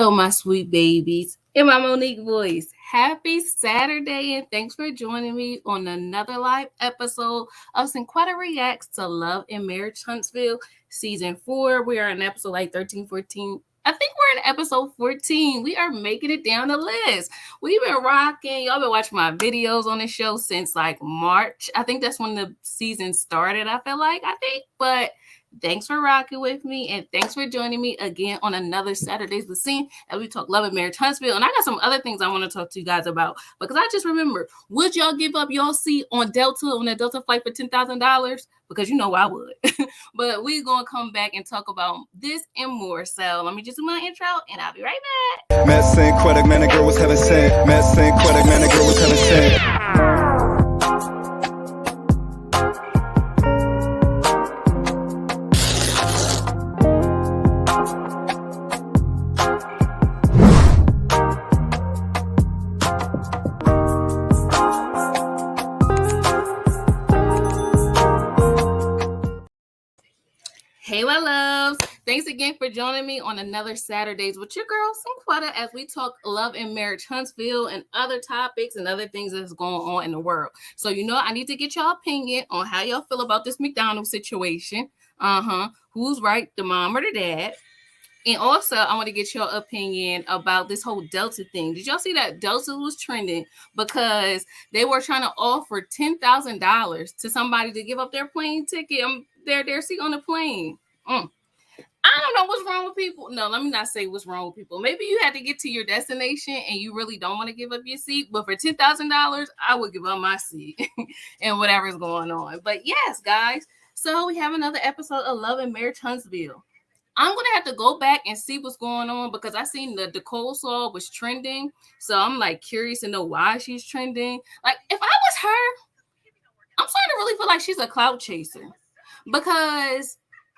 Hello, my sweet babies, in my Monique voice. Happy Saturday, and thanks for joining me on another live episode of Cinquetta Reacts to Love and Marriage Huntsville Season 4. We are in episode like 13, 14. I think we're in episode 14. We are making it down the list. We've been rocking. Y'all been watching my videos on the show since like March. I think that's when the season started, but thanks for rocking with me, and thanks for joining me again on another Saturday's The Scene as we talk Love and Marriage Huntsville. And I got some other things I want to talk to you guys about because I just remember, would y'all give up y'all seat on a Delta flight for $10,000? Because you know I would. But we're going to come back and talk about this and more. So let me just do my intro, and I'll be right back. Matt Cinquetta, man, the girl was heaven sent. Matt Cinquetta, man, the girl was heaven sent. Hey, my loves. Thanks again for joining me on another Saturdays with your girl, Cinquetta, as we talk Love and Marriage Huntsville and other topics and other things that's going on in the world. So, I need to get y'all opinion on how y'all feel about this McDonald's situation. Who's right, the mom or the dad? And also, I want to get your opinion about this whole Delta thing. Did y'all see that Delta was trending because they were trying to offer $10,000 to somebody to give up their plane ticket, their seat on the plane? I don't know what's wrong with people. No, let me not say what's wrong with people. Maybe you had to get to your destination and you really don't want to give up your seat. But for $10,000, I would give up my seat and whatever's going on. But yes, guys. So we have another episode of Love and Marriage Huntsville. I'm going to have to go back and see what's going on because I seen the coleslaw was trending. So I'm like curious to know why she's trending. Like if I was her, I'm starting to really feel like she's a clout chaser because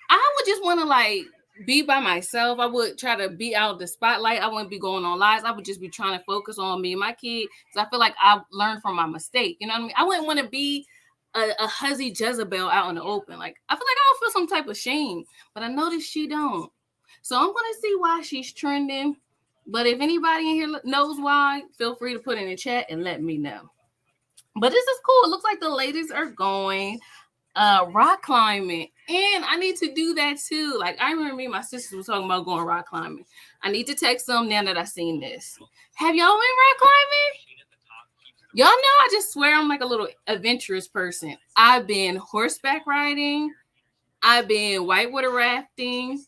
I would just want to like be by myself. I would try to be out of the spotlight. I wouldn't be going on lives. I would just be trying to focus on me and my kid because I feel like I learned from my mistake. You know what I mean? I wouldn't want to be a huzzy Jezebel out in the open. Like I feel like I would feel some type of shame, but I noticed she don't. So I'm gonna see why she's trending. But if anybody in here knows why, feel free to put in the chat and let me know. But this is cool. It looks like the ladies are going rock climbing, and I need to do that too. Like I remember me and my sisters was talking about going rock climbing. I need to text them now that I seen this. Have y'all been rock climbing? Y'all know I just swear I'm like a little adventurous person. I've been horseback riding. I've been whitewater rafting.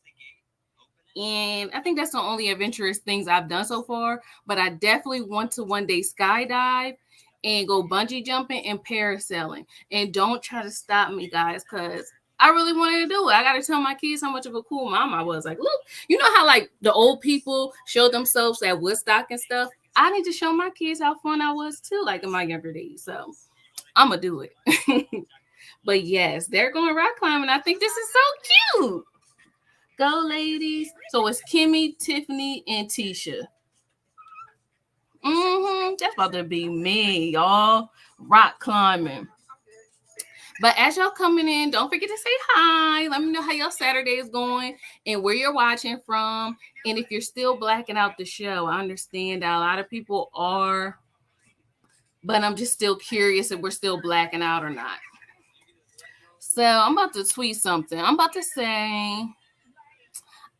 And I think that's the only adventurous things I've done so far. But I definitely want to one day skydive and go bungee jumping and parasailing. And don't try to stop me, guys, because I really wanted to do it. I got to tell my kids how much of a cool mom I was. Like, look, you know how like the old people show themselves at Woodstock and stuff? I need to show my kids how fun I was too, like in my younger days. So I'm going to do it. But yes, they're going rock climbing. I think this is so cute. Go, ladies. So it's Kimmy, Tiffany, and Tisha. That's about to be me, y'all. Rock climbing. But as y'all coming in, don't forget to say hi. Let me know how your Saturday is going and where you're watching from. And if you're still blacking out the show, I understand that a lot of people are. But I'm just still curious if we're still blacking out or not. So I'm about to tweet something. I'm about to say,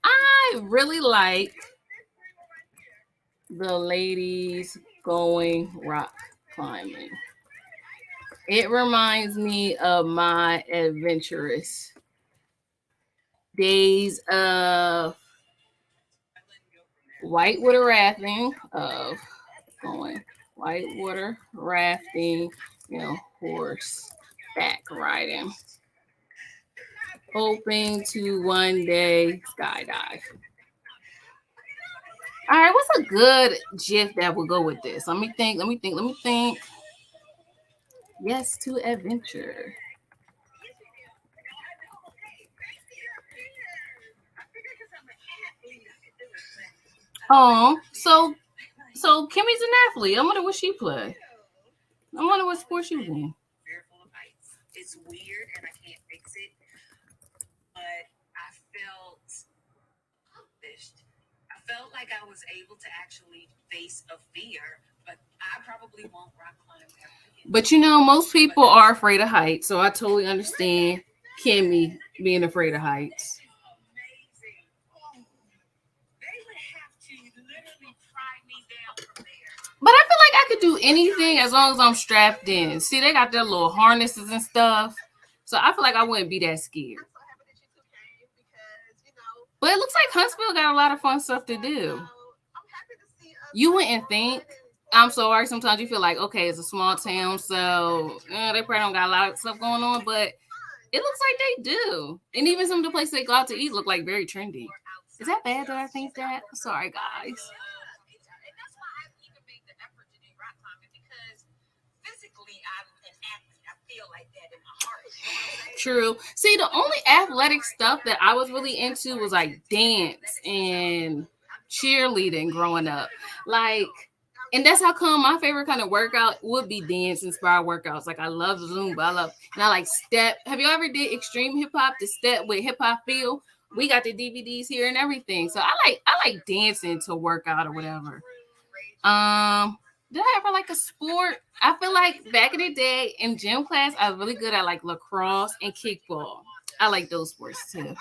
I really like the ladies going rock climbing. It reminds me of my adventurous days of whitewater rafting, horseback riding. Hoping to one day skydive. All right, what's a good GIF that will go with this? Let me think. Yes, to adventure. Oh, so Kimmy's an athlete. I wonder what she play. I wonder what sport she was in. It's weird and I can't fix it, but I felt accomplished. I felt like I was able to actually face a fear, but I probably won't rock climb ever again. But you know, most people are afraid of heights, so I totally understand Kimmy being afraid of heights. Amazing. Oh, they would have to literally pry me down from there. But I feel like I could do anything as long as I'm strapped in. See, they got their little harnesses and stuff. So I feel like I wouldn't be that scared. But it looks like Huntsville got a lot of fun stuff to do. You wouldn't think. I'm sorry. Sometimes you feel like, okay, it's a small town, so they probably don't got a lot of stuff going on. But it looks like they do. And even some of the places they go out to eat look like very trendy. Is that bad that I think that? Sorry, guys. And that's why I even made the effort to do rock climbing, because physically I'm an athlete. I feel like that in my heart. You know what I'm saying? True. See, the only athletic stuff that I was really into was like dance and cheerleading growing up. Like, and that's how come my favorite kind of workout would be dance inspired workouts. Like I love Zumba. I like step. Have you ever did extreme hip hop? The step with hip hop feel. We got the DVDs here and everything. So I like dancing to work out or whatever. Did I ever like a sport? I feel like back in the day in gym class, I was really good at like lacrosse and kickball. I like those sports too.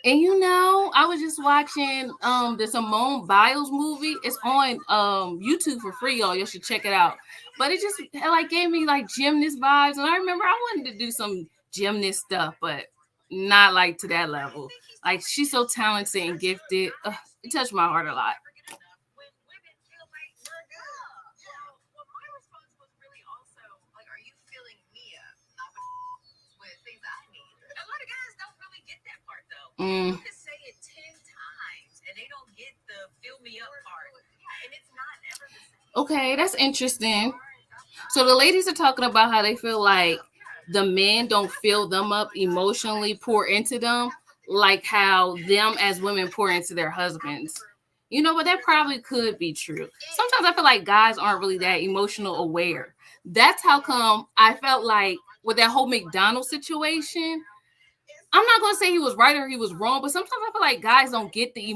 And you know, I was just watching the Simone Biles movie. It's on YouTube for free, y'all. You should check it out. But it just like gave me like gymnast vibes. And I remember I wanted to do some gymnast stuff, but not like to that level. Like she's so talented and gifted. It touched my heart a lot. You can say it 10 times and they don't get the fill me up part. And it's not ever the same. Okay, that's interesting. So the ladies are talking about how they feel like the men don't fill them up emotionally, pour into them, like how them as women pour into their husbands. You know, but that probably could be true. Sometimes I feel like guys aren't really that emotional aware. That's how come I felt like with that whole McDonald's situation, I'm not gonna say he was right or he was wrong, but sometimes I feel like guys don't get the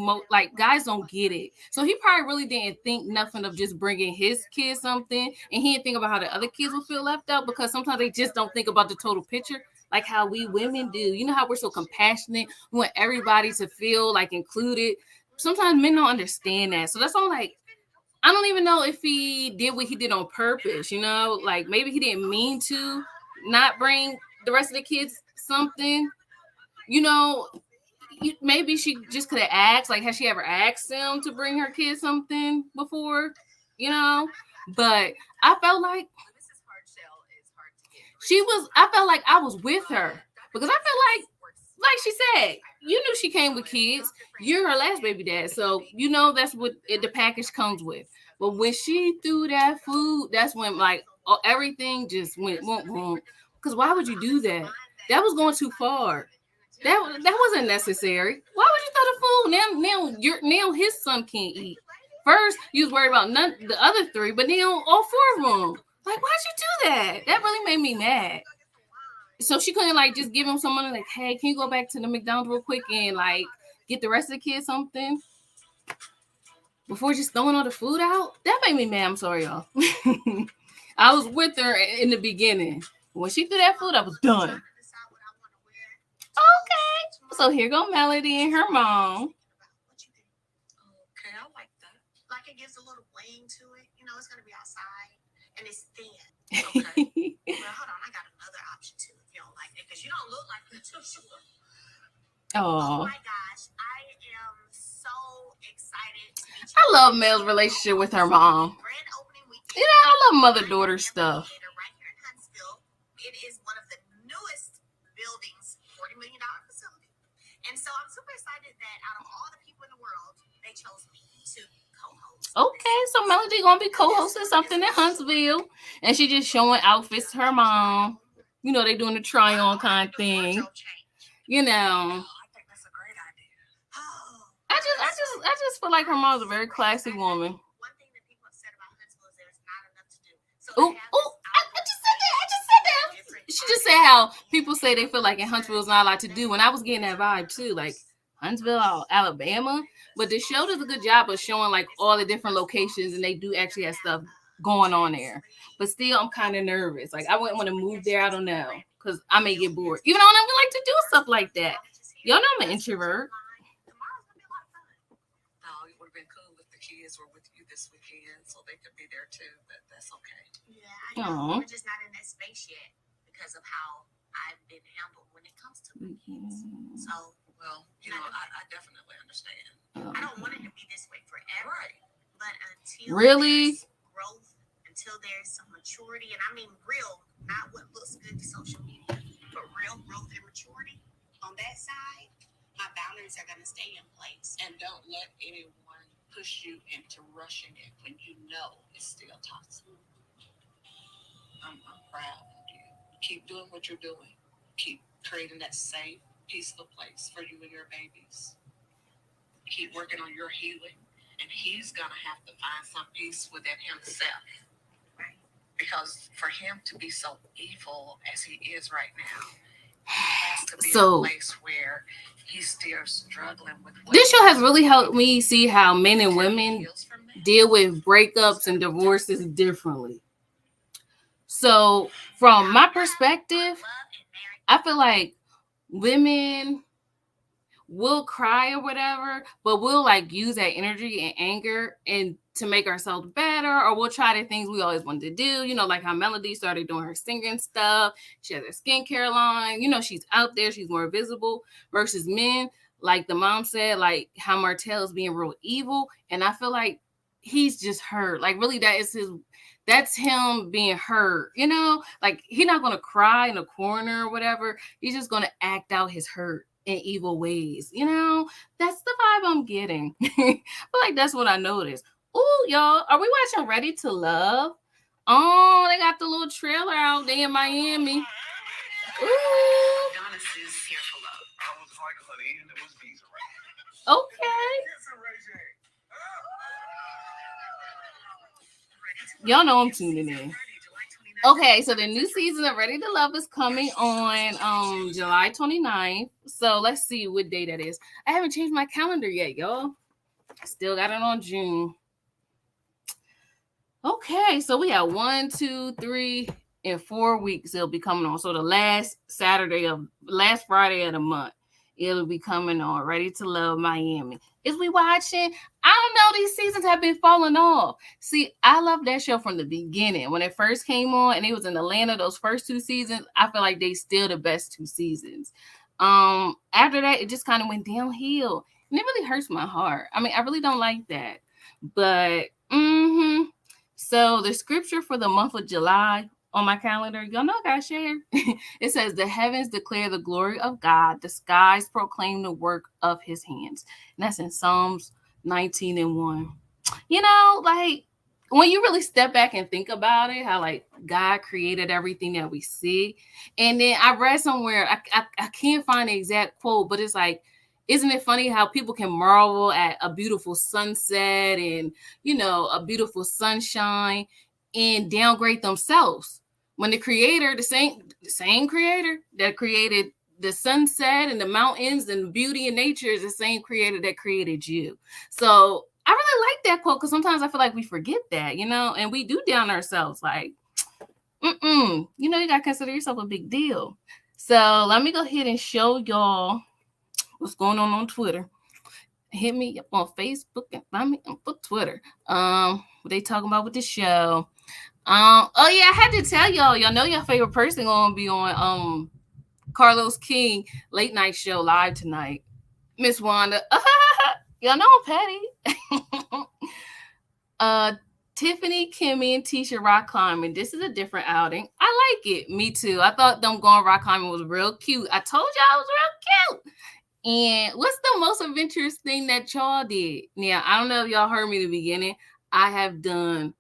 guys don't get it. So he probably really didn't think nothing of just bringing his kids something, and he didn't think about how the other kids would feel left out, because sometimes they just don't think about the total picture, like how we women do. You know how we're so compassionate, we want everybody to feel like included. Sometimes men don't understand that, so that's all. Like, I don't even know if he did what he did on purpose. You know, like maybe he didn't mean to not bring the rest of the kids something. You know, maybe she just could have asked, like, has she ever asked him to bring her kids something before? You know, but I felt like I felt like I was with her, because I feel like she said, you knew she came with kids. You're her last baby dad, so you know that's what the package comes with. But when she threw that food, that's when like everything just went boom. Because why would you do that? That was going too far. That wasn't necessary. Why would you throw the food? Now his son can't eat. First, you was worried about the other three, but now all four of them. Like, why'd you do that? That really made me mad. So she couldn't like just give him some money, like, hey, can you go back to the McDonald's real quick and like get the rest of the kids something before just throwing all the food out? That made me mad. I'm sorry, y'all. I was with her in the beginning. When she threw that food, I was done. Okay, so here go Melody and her mom. Okay, I like that. Like it gives a little bling to it. You know, it's gonna be outside and it's thin. Okay. Well, hold on, I got another option too. If you don't like it, because you don't look like you too sure. Oh my gosh, I am so excited. I love Mel's relationship with her mom. Grand opening weekend. You know, I love mother-daughter stuff. Right here in Huntsville. It is one of the newest buildings, $40 million facility. And so I'm super excited that out of all the people in the world, they chose me to co-host. Okay, so Melody gonna be co-hosting something in Huntsville, and she just showing outfits to her mom. You know, they doing the try-on kind of thing. You know, I think that's a great idea. I just feel like her mom's a very classy woman. One thing that people have said about Huntsville is there's not enough to do. So I just said that. She just said how people say they feel like in Huntsville is not a lot to do, and I was getting that vibe too. Like, Huntsville, Alabama. But the show does a good job of showing like all the different locations, and they do actually have stuff going on there. But still, I'm kind of nervous. Like I wouldn't want to move there. I don't know, because I may get bored. Even though I don't like to do stuff like that. Y'all know I'm an introvert. No, it would have been cool if the kids were with you this weekend, so they could be there too. But that's okay. Yeah, I know. We're just not in that space yet because of how I've been handled when it comes to my kids. So, well, I definitely understand. I don't want it to be this way forever. Right. But until really there's growth, until there's some maturity, and I mean real, not what looks good to social media, but real growth and maturity on that side, my boundaries are going to stay in place. And don't let anyone push you into rushing it when you know it's still toxic. I'm proud of you. Keep doing what you're doing. Keep creating that safe, peaceful place for you and your babies. Keep working on your healing. And he's going to have to find some peace within himself. Right. Because for him to be so evil as he is right now, he has to be in a place where he's still struggling with this show has really helped me see how men and women deal with breakups and divorces differently. So from my perspective, I feel like women will cry or whatever, but we'll like use that energy and anger and to make ourselves better, or we'll try the things we always wanted to do, like how Melody started doing her singing stuff. She has her skincare line, she's out there, she's more visible, versus men, like the mom said, like how Martell is being real evil. And I feel like he's just hurt. Like really that's him being hurt, like he's not going to cry in a corner or whatever. He's just going to act out his hurt in evil ways. That's the vibe I'm getting. But like that's what I noticed. Oh, y'all, are we watching Ready to Love? Oh, they got the little trailer out there in Miami. Ooh. Adonis is here for love. I was like honey, and it was bees around. Okay. Y'all know I'm tuning in. Okay, so the new season of Ready to Love is coming on July 29th. So let's see what day that is. I haven't changed my calendar yet, y'all. Still got it on June. Okay, so we have 1, 2, 3, and 4 weeks it'll be coming on. So the last Friday of the month, it'll be coming on. Ready to Love Miami. Is we watching? I don't know. These seasons have been falling off. See, I love that show from the beginning. When it first came on and it was in Atlanta, those first 2 seasons, I feel like they still the best 2 seasons. After that, it just kind of went downhill. And it really hurts my heart. I mean, I really don't like that. But, So the scripture for the month of July on my calendar, y'all know I got shared. It says, the heavens declare the glory of God. The skies proclaim the work of his hands. And that's in Psalms 19:1. Like when you really step back and think about it, how like God created everything that we see. And then I read somewhere, I can't find the exact quote, but it's like, isn't it funny how people can marvel at a beautiful sunset and, a beautiful sunshine and downgrade themselves when the creator, the same creator that created the sunset and the mountains and the beauty in nature is the same creator that created you. So I really like that quote because sometimes I feel like we forget that, and we do down ourselves like, you got to consider yourself a big deal. So let me go ahead and show y'all what's going on Twitter. Hit me up on Facebook and find me on Twitter. What they talking about with the show. Oh yeah, I had to tell y'all know your favorite person gonna be on Carlos King late night show live tonight. Miss Wanda. Y'all know I'm petty. Tiffany, Kimmy, and Tisha rock climbing. This is a different outing. I like it. Me too. I thought them going rock climbing was real cute. I told y'all it was real cute. And what's the most adventurous thing that y'all did? Now, I don't know if y'all heard me in the beginning. I have done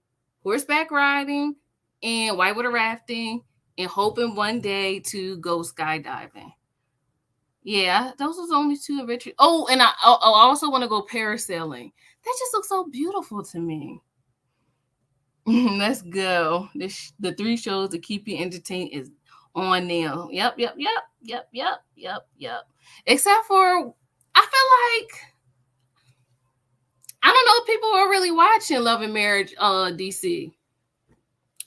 horseback riding and whitewater rafting and hoping one day to go skydiving. Yeah, those was only 2 adventures. Oh, and I also want to go parasailing. That just looks so beautiful to me. Let's go. The 3 shows to keep you entertained is on now. Yep. Except for, I I feel like I don't know if people are really watching Love and Marriage DC.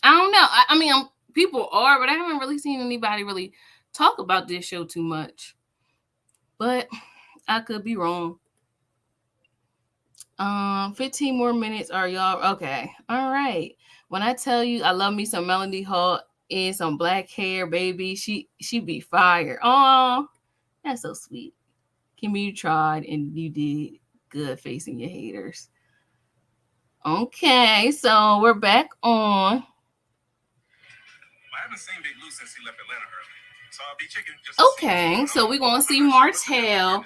I don't know. I mean, people are, but I haven't really seen anybody really talk about this show too much. But I could be wrong. 15 more minutes. Are y'all okay? All right. When I tell you I love me some Melody Hall and some black hair, baby, she be fire. Oh, that's so sweet. Kimmy, you tried and you did good facing your haters. Okay, so we're back on. I haven't seen Big Lou since he left Atlanta early. So I'll be checking just Okay, so we're going to see Martell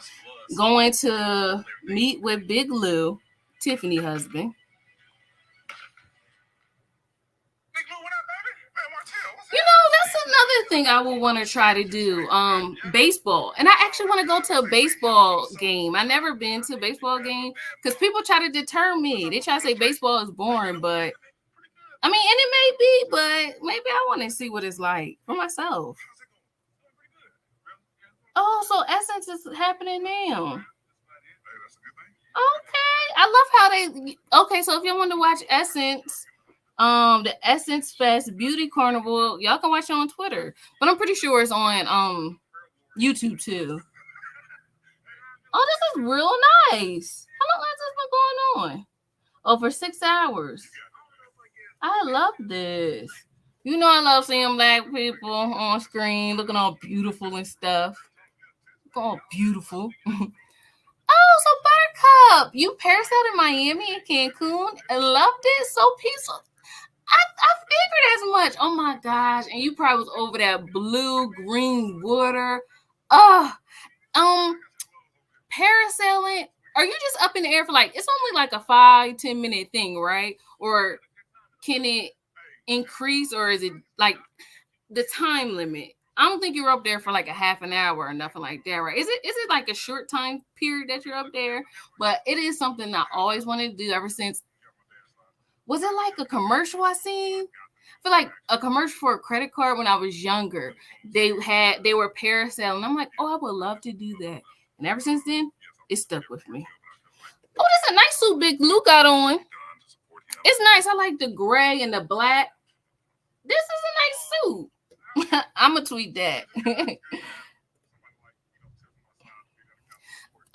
going to meet with Big Lou, Tiffany husband. Big Lou, what up, baby? Man, Martell, what's You know, that's another thing I would want to try to do. Baseball. And I actually want to go to a baseball game. I've never been to a baseball game because people try to deter me. They try to say baseball is boring, but I mean, and it may be, but maybe I want to see what it's like for myself. Oh, so Essence is happening now. Okay. I love how they okay, so if you want to watch Essence, the Essence Fest Beauty Carnival, y'all can watch it on Twitter. But I'm pretty sure it's on YouTube too. Oh, this is real nice. How long has this been going on? Oh, for 6 hours. I love this. You know I love seeing black people on screen looking all beautiful and stuff. All beautiful. Oh, so Buttercup, you parasailed in Miami and Cancun and loved it. So peaceful. I figured as much. Oh my gosh. And you probably was over that blue green water. Parasailing. Are you just up in the air for like it's only like a 5-10 minute thing, right? Or can it increase, or is it like the time limit? I don't think you were up there for like a half an hour or nothing like that, right? Is it like a short time period that you're up there? But it is something I always wanted to do ever since. Was it like a commercial I seen? I feel like a commercial for a credit card when I was younger. They were parasailing. I'm like, oh, I would love to do that. And ever since then, it stuck with me. Oh, this is a nice suit Big Lou got on. It's nice. I like the gray and the black. This is a nice suit. I'm going to tweet that.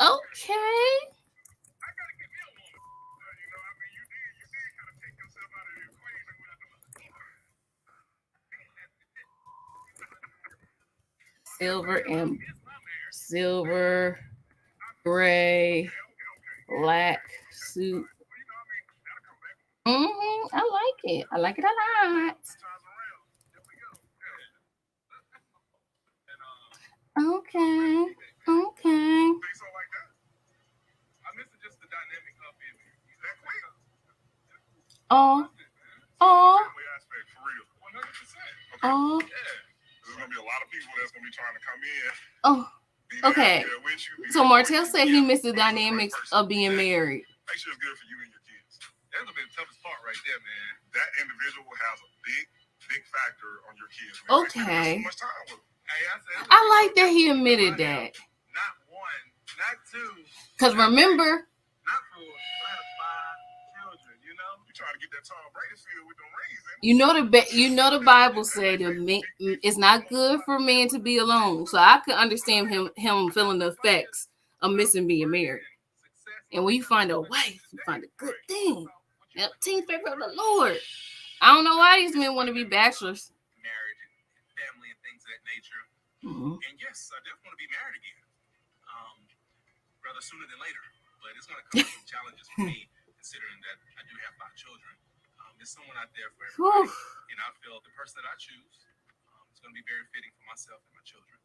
Okay. Silver, gray, black suit. I like it. I like it a lot. Okay. Oh. There's gonna be a lot of people that's gonna be trying to come in. Oh. Okay. So Martell said he missed the dynamics of being married. Make sure it's good for you and your kids. That's gonna be the toughest part right there, man. That individual has a big factor on your kids. Man. Okay. So much time with them. I like that he admitted that. Not one, not two. Because remember, not four, I have 5 children, you know? You trying to get that Tom Brady field with them rings. the Bible say it's not good for men to be alone. So I could understand him feeling the effects of missing being married. And when you find a wife, you find a good thing. That team favor of the Lord. I don't know why these men want to be bachelors. Marriage and family and things of that nature. And yes, I definitely want to be married again. Rather sooner than later. But it's going to come with some challenges for me, considering that I do have 5 children. There's someone out there for everybody. And I feel the person that I choose is going to be very fitting for myself and my children.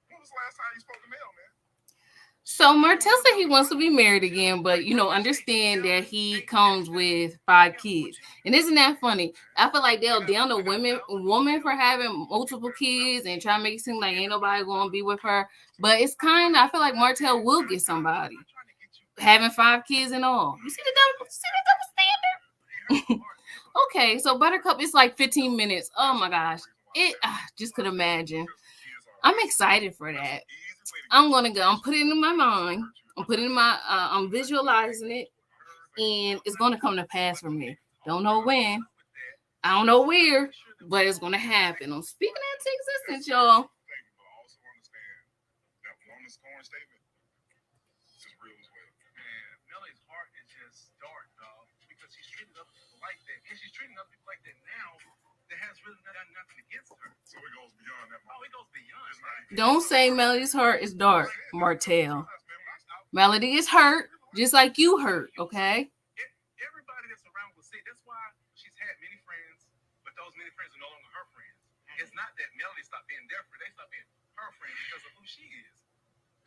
When was the last time you spoke to Mel, man? So Martell said he wants to be married again, but understand that he comes with 5 kids. And isn't that funny? I feel like they'll down a woman for having multiple kids and try to make it seem like ain't nobody gonna be with her. But it's I feel like Martell will get somebody. Having 5 kids and all. You see the double standard? Okay, so Buttercup is like 15 minutes. Oh my gosh. Just could imagine. I'm excited for that. I'm gonna go. I'm putting it in my mind. I'm putting my, I'm visualizing it, and it's gonna come to pass for me. Don't know when, I don't know where, but it's gonna happen. I'm speaking into existence, y'all. Thank you, but I also understand that woman's scoring statement is real as well. Man, Melody's heart is just dark, dog, because she's treating other people like that, and she's treating other people like that now. That has really done nothing against her. So it goes beyond that. Oh, it goes beyond. Don't say Melody's heart is dark, Martell. Melody is hurt, just like you hurt, okay? Everybody that's around will say that's why she's had many friends, but those many friends are no longer her friends. It's not that Melody stopped being their friend, they stopped being her friend because of who she is.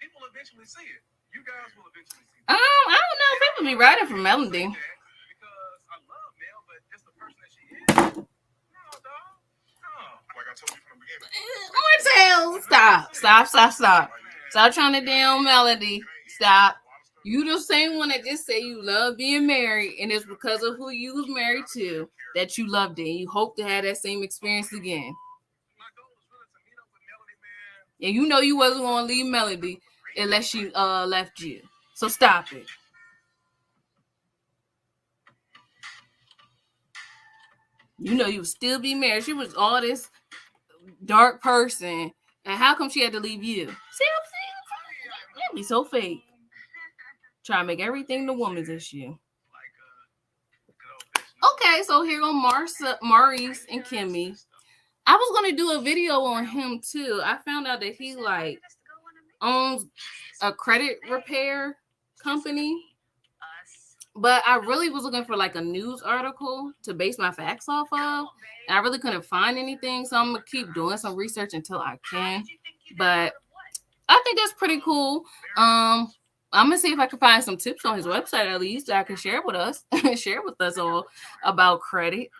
People eventually see it. You guys will eventually see it. I don't know. People be writing for Melody. Because I love Mel, but just the person that she is. No, dog. No. Like I told you from the beginning. Martell, stop. Stop trying to down Melody. Stop. You the same one that just say you love being married, and it's because of who you was married to that you loved it, and you hope to have that same experience again. And you know you wasn't gonna leave Melody unless she left you. So stop it. You know you would still be married. She was all this dark person, and how come she had to leave you? See what I'm saying? That'd be so fake. Try to make everything the woman's issue. Okay, so here go Maurice and Kimmy. I was gonna do a video on him too. I found out that he like owns a credit repair company, but I really was looking for like a news article to base my facts off of, and I really couldn't find anything. So I'm gonna keep doing some research until I can. But I think that's pretty cool. I'm gonna see if I can find some tips on his website at least that I can share with us, share with us all about credit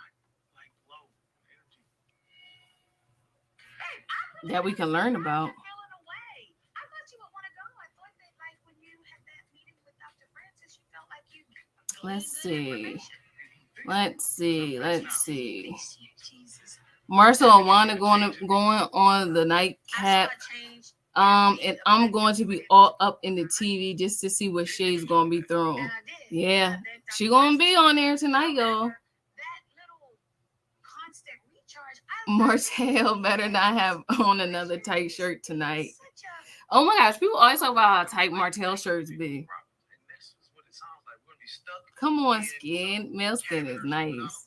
that we can learn about. Let's see. Marcel and Wanda going on the nightcap. And I'm going to be all up in the TV just to see what shade's gonna be thrown. Yeah, she gonna be on there tonight, y'all. Martell better not have on another tight shirt tonight. Oh my gosh, people always talk about how tight Martell shirts be. Come on, skin. Male skin is nice.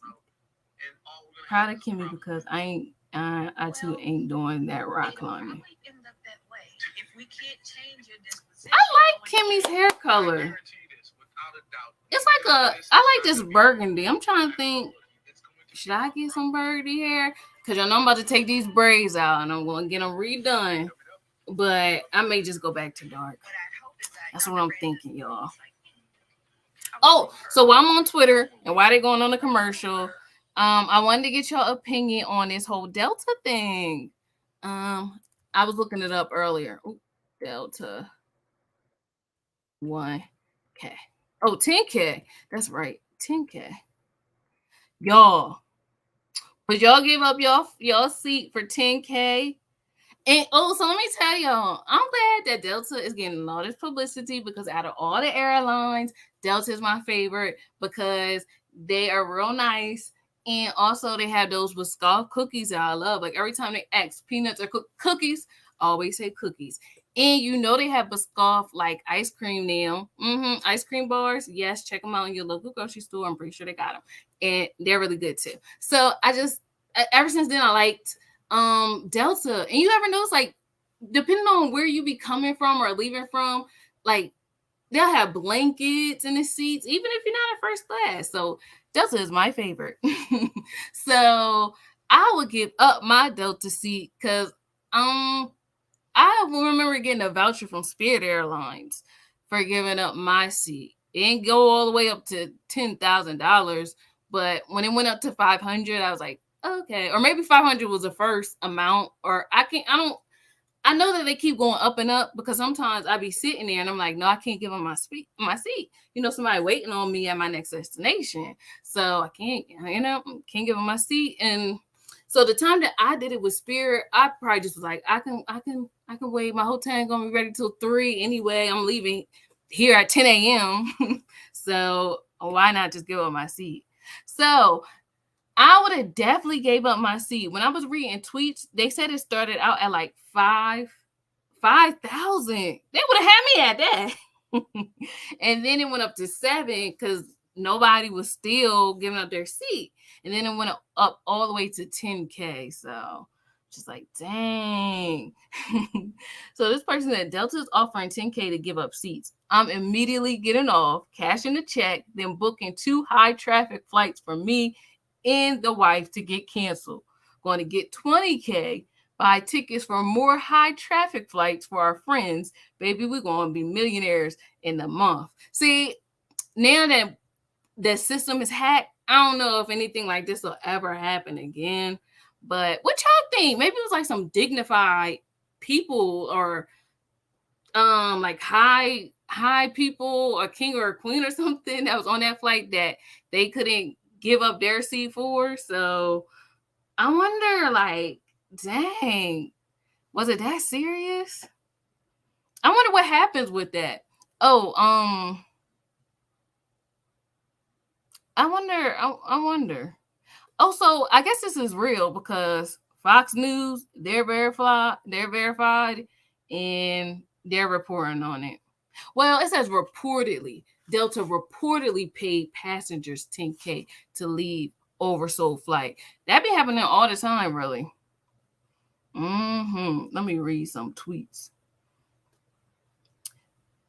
Proud of Kimmy because I too ain't doing that rock climbing. I like Kimmy's hair color. It's like I like this burgundy. I'm trying to think, should I get some burgundy hair? Because y'all know I'm about to take these braids out and I'm going to get them redone. But I may just go back to dark. That's what I'm thinking, y'all. Oh, so while I'm on Twitter and while they're going on the commercial, I wanted to get your opinion on this whole Delta thing. I was looking it up earlier. Ooh, Delta 1K. Oh, 10K. That's right. 10K. Y'all. But y'all give up y'all seat for 10K. And so let me tell y'all, I'm glad that Delta is getting all this publicity because out of all the airlines, Delta is my favorite because they are real nice. And also they have those Biscoff cookies that I love. Like every time they ask peanuts or cookies, I always say cookies. And you know they have Biscoff like ice cream now. Ice cream bars. Yes, check them out in your local grocery store. I'm pretty sure they got them. And they're really good too. So ever since then I liked Delta. And you ever notice, like, depending on where you be coming from or leaving from, like they'll have blankets in the seats, even if you're not in first class. So Delta is my favorite. So I would give up my Delta seat because I remember getting a voucher from Spirit Airlines for giving up my seat. It didn't go all the way up to $10,000, but when it went up to $500, I was like, okay. Or maybe $500 was the first amount, or I know that they keep going up and up because sometimes I be sitting there and I'm like, no, I can't give them my seat. You know, somebody waiting on me at my next destination. So I can't give them my seat. And so the time that I did it with Spirit, I probably just was like, I can wait. My hotel ain't gonna be ready till 3 anyway. I'm leaving here at 10 a.m. So why not just give up my seat? So I would have definitely gave up my seat. When I was reading tweets, they said it started out at like 5,000. They would have had me at that. And then it went up to 7 because nobody was still giving up their seat. And then it went up all the way to 10K. So just like, dang. So this person at Delta is offering 10K to give up seats. I'm immediately getting off, cashing the check, then booking 2 high traffic flights for me and the wife to get canceled. Going to get 20K, buy tickets for more high traffic flights for our friends. Baby, we're going to be millionaires in the month. See, now that the system is hacked, I don't know if anything like this will ever happen again. But what y'all think? Maybe it was like some dignified people or like high people, a king or a queen or something that was on that flight that they couldn't give up their seat for. So I wonder, like, dang, was it that serious? I wonder what happens with that. Oh, I wonder. Also, I guess this is real because Fox News, they're verified, and they're reporting on it. Well, it says reportedly. Delta reportedly paid passengers 10K to leave oversold flight. That be happening all the time, really. Let me read some tweets.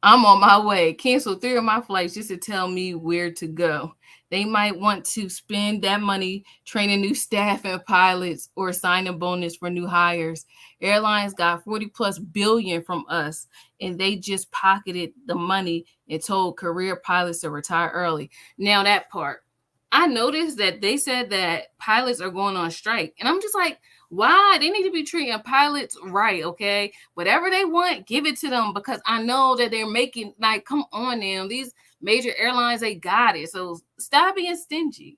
I'm on my way. Canceled 3 of my flights just to tell me where to go. They might want to spend that money training new staff and pilots or signing bonus for new hires. Airlines got 40 plus billion from us, and they just pocketed the money and told career pilots to retire early. Now that part, I noticed that they said that pilots are going on strike, and I'm just like, why? They need to be treating pilots right, okay? Whatever they want, give it to them because I know that they're making, like, come on now. These major airlines, they got it. So stop being stingy.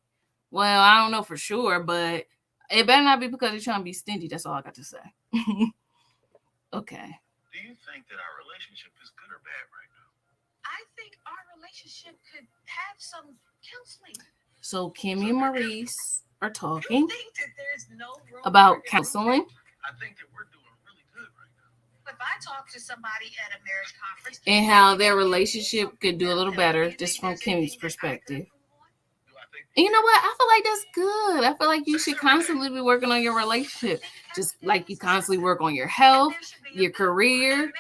Well, I don't know for sure, but it better not be because they're trying to be stingy. That's all I got to say. Okay. Do you think that our relationship is good or bad right now? I think our relationship could have some counseling. So Kimmy and Maurice are You talking think that there's no room about for counseling I think that we're doing really good right now. If I talk to somebody at a marriage conference and how their relationship could do a little better just from Kimmy's perspective. Do I think And you know what? I feel like that's good. I feel like you should constantly be working on your relationship. Just like you constantly work on your health, your career,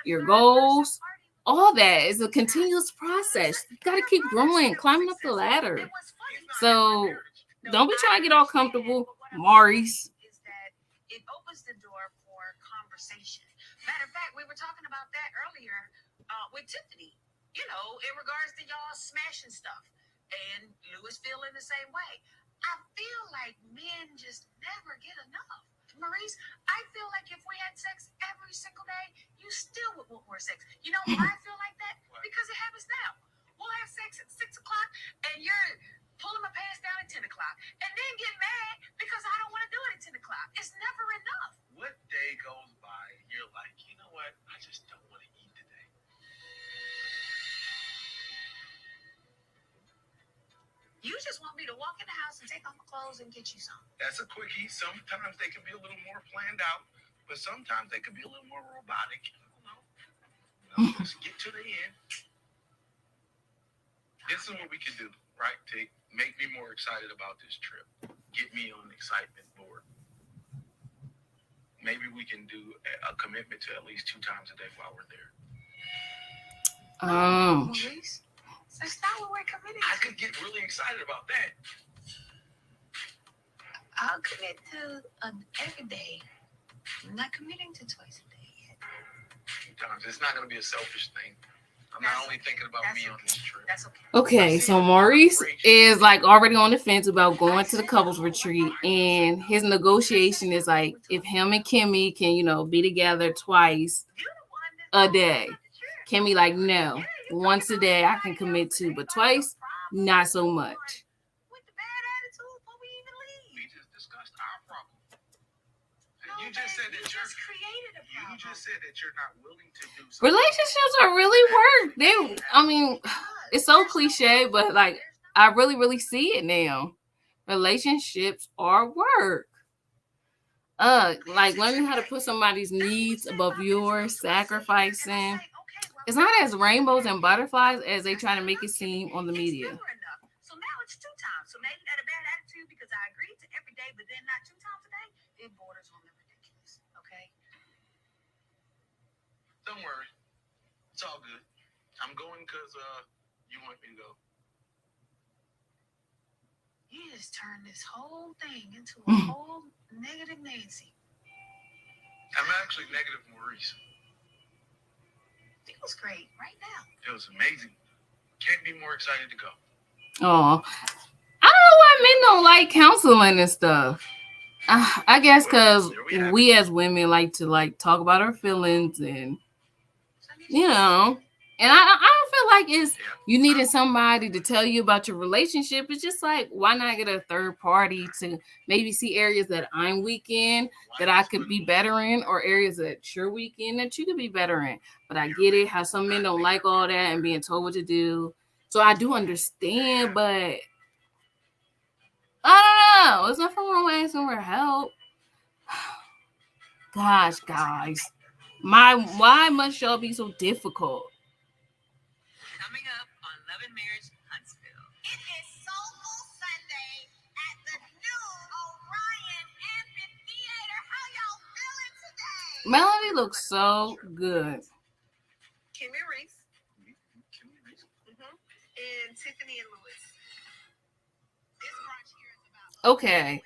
your goals. All that is a continuous process. You got to keep growing, climbing up the ladder. So don't be trying to get all comfortable, Maurice. Is that it opens the door for conversation. Matter of fact, we were talking about that earlier with Tiffany, you know, in regards to y'all smashing stuff. And Lewis feeling the same way. I feel like men just never get enough. Maurice, I feel like if we had sex every single day, you still would want more sex. You know why I feel like that? Because it happens now. We'll have sex at 6 o'clock and you're pulling my pants down at 10 o'clock and then get mad because I don't want to do it at 10 o'clock. It's never enough. what day goes by and you're like, you know what? I just don't want to eat today. You just want me to walk in the house and take off my clothes and get you some. That's a quickie. Sometimes they can be a little more planned out, but sometimes they can be a little more robotic. I don't know. Just get to the end. This is what we can do, right? To make me more excited about this trip. Get me on the excitement board. Maybe we can do a commitment to at least 2 times a day while we're there. Maurice, that's not what we're committing I to. could get really excited about that. I'll commit to every day. I'm not committing to twice a day yet. Sometimes it's not going to be a selfish thing. I'm not only thinking about me on this trip. That's okay. Okay, so Maurice is like already on the fence about going to the couples retreat, and his negotiation is like if him and Kimmy can, you know, be together twice a day. Kimmy like, no, once a day I can commit to, but twice, not so much. With the bad attitude before we even leave. We just discussed our problem. And You just said that you just created a problem. You just said that you're not willing to do something. Relationships are really work. I mean, it's so cliche, but like I really, really see it now. Relationships are work. Like learning how to put somebody's needs above yours, sacrificing. It's not as rainbows and butterflies as they try to make it seem on the media. So now it's 2 times. So now you got a bad attitude because I agreed to every day, but then not 2 times a day. It borders on the ridiculous. Okay. Don't worry. It's all good. I'm going because you want me to go. You just turned this whole thing into a whole negative Nancy. I'm actually negative Maurice. Feels great right now. It was amazing. Can't be more excited to go. Oh, I don't know why men don't like counseling and stuff. I guess because we as women like to talk about our feelings and and I don't feel like it's you needed somebody to tell you about your relationship. It's just like, why not get a third party to maybe see areas that I'm weak in that I could be better in, or areas that you're weak in that you could be better in. But I get it, how some men don't like all that and being told what to do. So I do understand, but I don't know. There's nothing wrong with asking for help. Gosh, guys. Why must y'all be so difficult? Coming up on Love and Marriage Huntsville. It is Soulful Sunday at the new Orion Amphitheater. How y'all feeling today? Melody looks so good. Kimmy Reese. And Tiffany and Lewis. This brunch here is about Okay.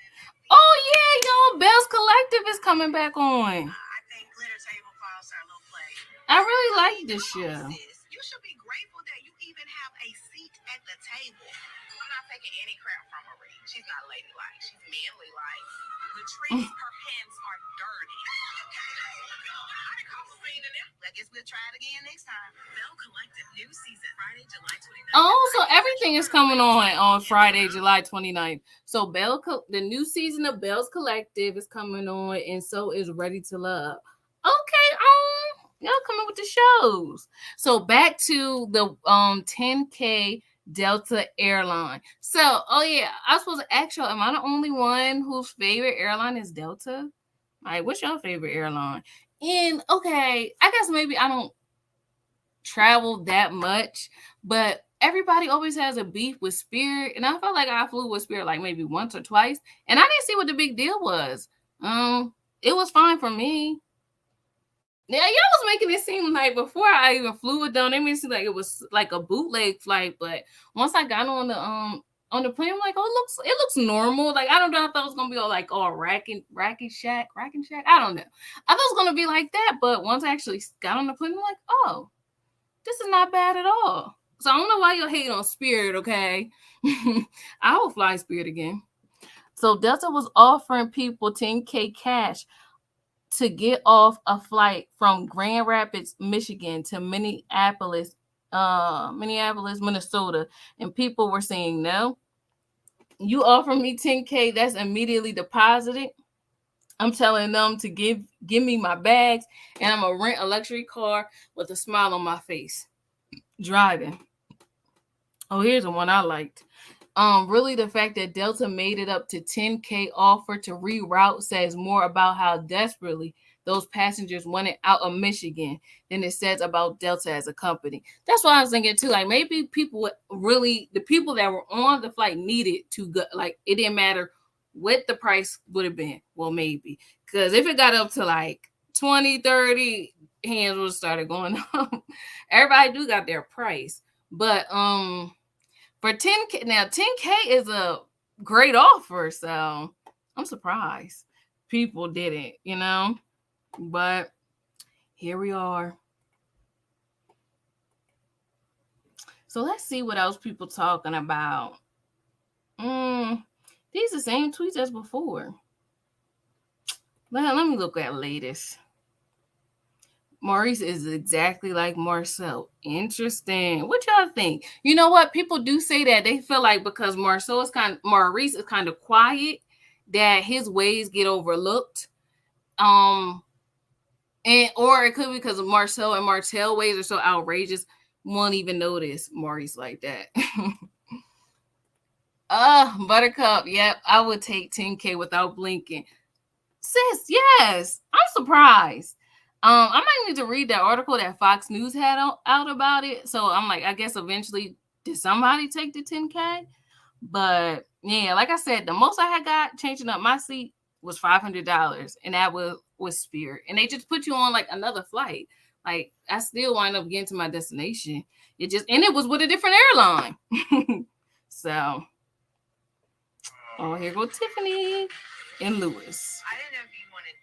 Oh yeah, y'all, Bell's Collective is coming back on. I think Glitter Table Falls our little play. I really like this show. You should be grateful that you even have a seat at the table. I'm not taking any crap from Marie. She's not ladylike. She's manly like. Latrice, her hands are dirty. I guess we'll try it again next time. Bell Collective new season Friday, July 29th. Oh, so everything is coming on Friday, July 29th. So the new season of Bell's Collective is coming on, and so is Ready to Love. Okay, y'all coming with the shows. So back to the 10K Delta airline. So, oh yeah, I was supposed to ask y'all, am I the only one whose favorite airline is Delta? Like, what's your favorite airline? And okay, I guess maybe I don't travel that much, but everybody always has a beef with Spirit, and I felt like I flew with Spirit like maybe once or twice, and I didn't see what the big deal was. It was fine for me. Yeah, y'all was making it seem like before I even flew with them, they made it seem like it was like a bootleg flight. But once I got on the plane, I'm like, oh, it looks normal. Like, I don't know, I thought it was gonna be all rack and shack. I don't know. I thought it was gonna be like that, but once I actually got on the plane, I'm like, oh, this is not bad at all. So I don't know why you're hating on Spirit, okay? I will fly Spirit again. So Delta was offering people 10K cash to get off a flight from Grand Rapids, Michigan to Minneapolis, Minnesota, and people were saying no. You offer me 10K, that's immediately deposited. I'm telling them to give me my bags, and I'm gonna rent a luxury car with a smile on my face, driving. Oh, here's the one I liked. Really, the fact that Delta made it up to 10K offer to reroute says more about how desperately those passengers wanted out of Michigan than it says about Delta as a company. That's what I was thinking too. Like, maybe the people that were on the flight needed to go. Like, it didn't matter what the price would have been. Well, maybe, because if it got up to like 20, 30, hands would have started going up. Everybody do got their price, but for 10K, now 10K is a great offer, so I'm surprised people didn't, but here we are. So let's see what else people talking about. These are the same tweets as before. Let me look at latest. Maurice is exactly like Marcel. Interesting. What y'all think? You know what? People do say that they feel like because Maurice is kind of quiet, that his ways get overlooked. And or it could be because of Marcel and Martell ways are so outrageous, won't even notice Maurice like that. Buttercup, yep, I would take 10K without blinking. Sis, yes, I'm surprised. I might need to read that article that Fox News had out about it. So I'm like, I guess eventually, did somebody take the 10K? But yeah, like I said, the most I had got changing up my seat was $500, and that was Spirit, and they just put you on like another flight. Like I still wind up getting to my destination. It was with a different airline. So, oh, here go Tiffany and Lewis. I didn't know if you wanted,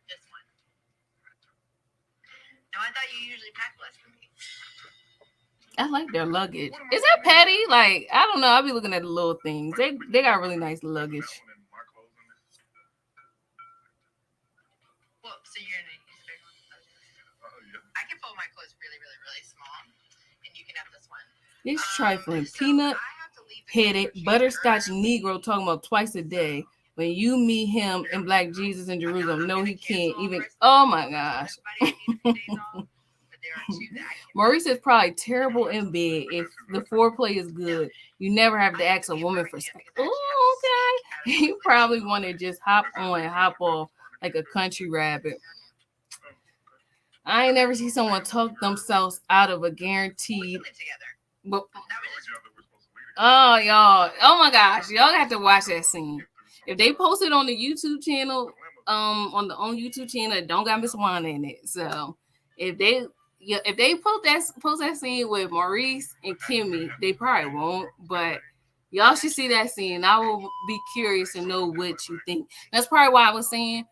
this one. No, I thought you usually pack less than me. I like their luggage. Is that petty? Like, I don't know. I'll be looking at the little things. They got really nice luggage. Well, so you're in a big one. I can fold my clothes really, really, really small, and you can have this one. It's trifling. Peanut headed butterscotch Negro talking about twice a day. When you meet him in Black Jesus in Jerusalem, no, he can't even. Oh my gosh. Maurice is probably terrible in bed. If the foreplay is good, you never have to ask a woman for sex. Oh, okay. He probably want to just hop on and hop off like a country rabbit. I ain't never see someone talk themselves out of a guaranteed. But, oh, y'all. Oh my gosh. Y'all have to watch that scene. If they post it on the YouTube channel, on the own YouTube channel, it don't got Miss Wanda in it. So if they post that scene with Maurice and Kimmy, they probably won't. But y'all should see that scene. I will be curious to know what you think. That's probably why I was saying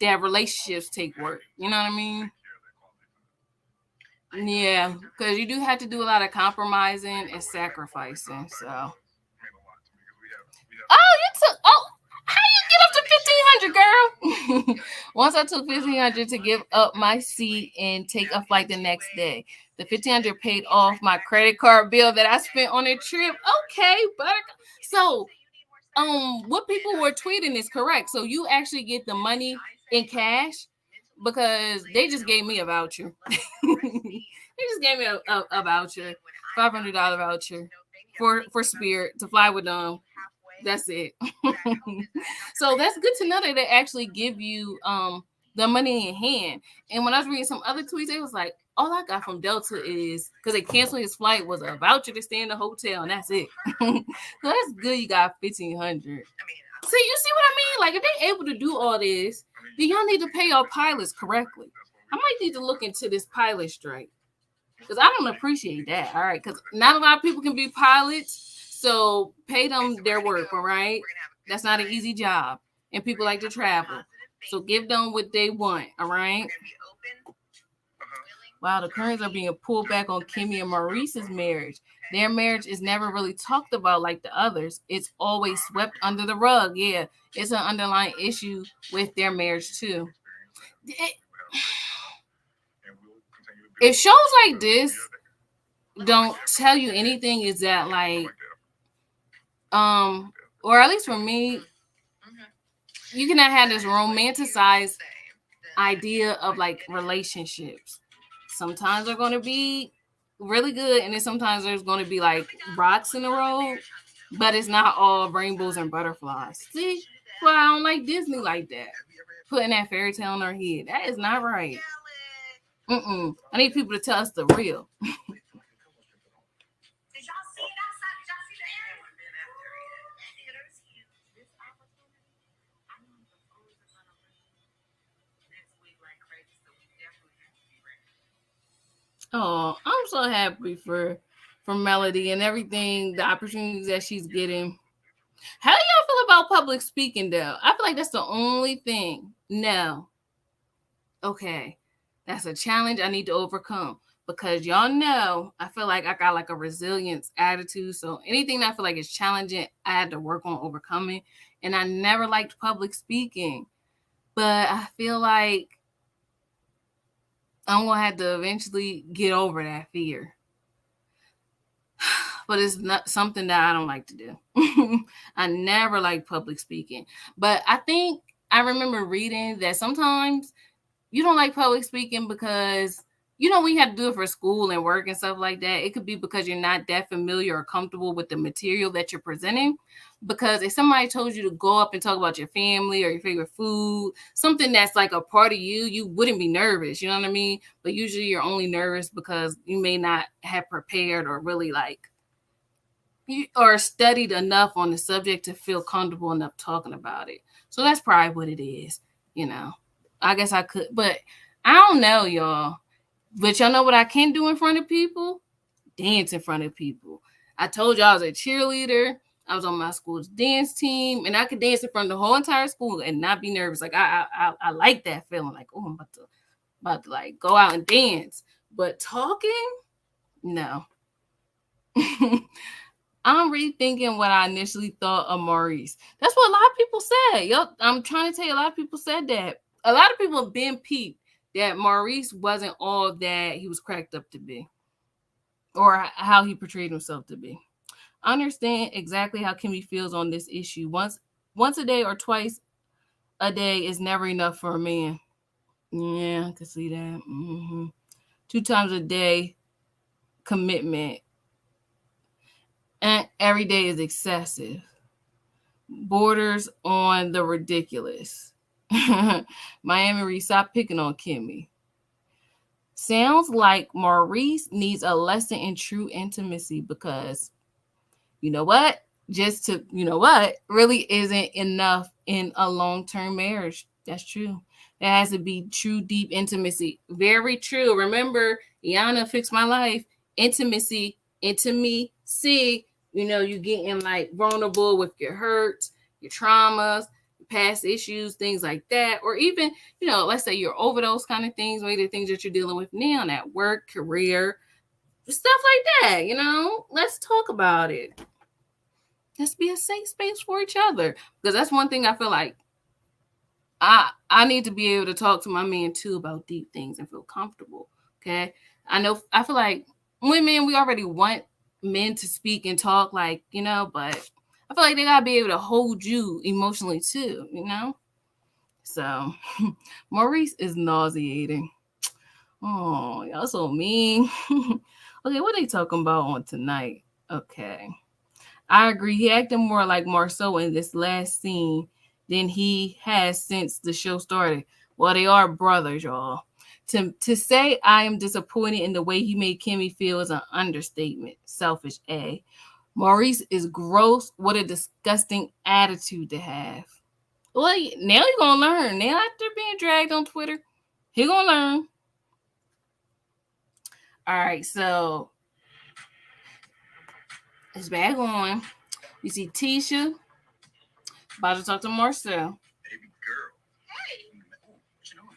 that relationships take work. You know what I mean? Yeah, because you do have to do a lot of compromising and sacrificing. So, how you get up to 1,500, girl? Once I took 1,500 to give up my seat and take a flight the next day. The 1,500 paid off my credit card bill that I spent on a trip. Okay, but so what people were tweeting is correct. So you actually get the money in cash. Because they just gave me a voucher. They just gave me a voucher, $500 voucher for Spirit to fly with them. That's it. So that's good to know that they actually give you the money in hand. And when I was reading some other tweets, it was like, all I got from Delta is because they canceled his flight was a voucher to stay in the hotel, and that's it. So that's good. You got 1,500. See, you see what I mean? Like, if they're able to do all this, then y'all need to pay your pilots correctly. I might need to look into this pilot strike because I don't appreciate that. All right, because not a lot of people can be pilots, so pay them their worth. All right, that's not an easy job, and people like to travel, so give them what they want. All right. Wow, the currents are being pulled back on Kimmy and Maurice's marriage. Their marriage is never really talked about like the others. It's always swept under the rug. Yeah, it's an underlying issue with their marriage too. If shows like this don't tell you anything, is that like, or at least for me, you cannot have this romanticized idea of like relationships. Sometimes they're going to be really good, and then sometimes there's going to be like rocks in the road, but it's not all rainbows and butterflies. See, that's why I don't like Disney like that. Putting that fairy tale in our head. That is not right. I need people to tell us the real. Oh, I'm so happy for Melody and everything, the opportunities that she's getting. How do y'all feel about public speaking, though? I feel like that's the only thing. No. Okay. That's a challenge I need to overcome. Because y'all know, I feel like I got like a resilience attitude. So anything that I feel like is challenging, I had to work on overcoming. And I never liked public speaking. But I feel like I'm going to have to eventually get over that fear. But it's not something that I don't like to do. I never liked public speaking. But I think I remember reading that sometimes you don't like public speaking because, you know, when you have to do it for school and work and stuff like that, it could be because you're not that familiar or comfortable with the material that you're presenting. Because if somebody told you to go up and talk about your family or your favorite food, something that's like a part of you, you wouldn't be nervous. You know what I mean? But usually you're only nervous because you may not have prepared or really like or studied enough on the subject to feel comfortable enough talking about it. So that's probably what it is. You know, I guess I could, but I don't know, y'all. But y'all know what I can do in front of people? Dance in front of people. I told you I was a cheerleader. I was on my school's dance team, and I could dance in front of the whole entire school and not be nervous. Like I like that feeling. Like, oh, I'm about to like go out and dance. But talking, no. I'm rethinking what I initially thought of Maurice. That's what a lot of people said. Yo, I'm trying to tell you, a lot of people said that. A lot of people have been peeped that Maurice wasn't all that he was cracked up to be, or how he portrayed himself to be. I understand exactly how Kimmy feels on this issue. Once a day or twice a day is never enough for a man. Yeah, I can see that. 2 times a day commitment, and every day is excessive. Borders on the ridiculous. Miami Reese, stop picking on Kimmy. Sounds like Maurice needs a lesson in true intimacy because, you know what? Just to, you know what, really isn't enough in a long-term marriage. That's true. There has to be true, deep intimacy. Very true. Remember, Iana Fix My Life. Intimacy. You know, you getting like vulnerable with your hurts, your traumas, past issues, things like that. Or even, you know, let's say you're over those kind of things, maybe the things that you're dealing with now at work, career, stuff like that. You know, let's talk about it. Let's be a safe space for each other. Because that's one thing I feel like I need to be able to talk to my man too about deep things and feel comfortable. Okay. I feel like women, we already want men to speak and talk, like, you know, but I feel like they gotta be able to hold you emotionally too, you know? So Maurice is nauseating. Oh, y'all so mean. Okay, what are they talking about on tonight? Okay. I agree. He acted more like Marceau in this last scene than he has since the show started. Well, they are brothers, y'all. To say I am disappointed in the way he made Kimmy feel is an understatement. Selfish A. Maurice is gross. What a disgusting attitude to have. Well, now he's gonna learn. Now after being dragged on Twitter, he gonna learn. All right, so it's back on. You see Tisha about to talk to Marcel. Baby girl. Hey, What you doing?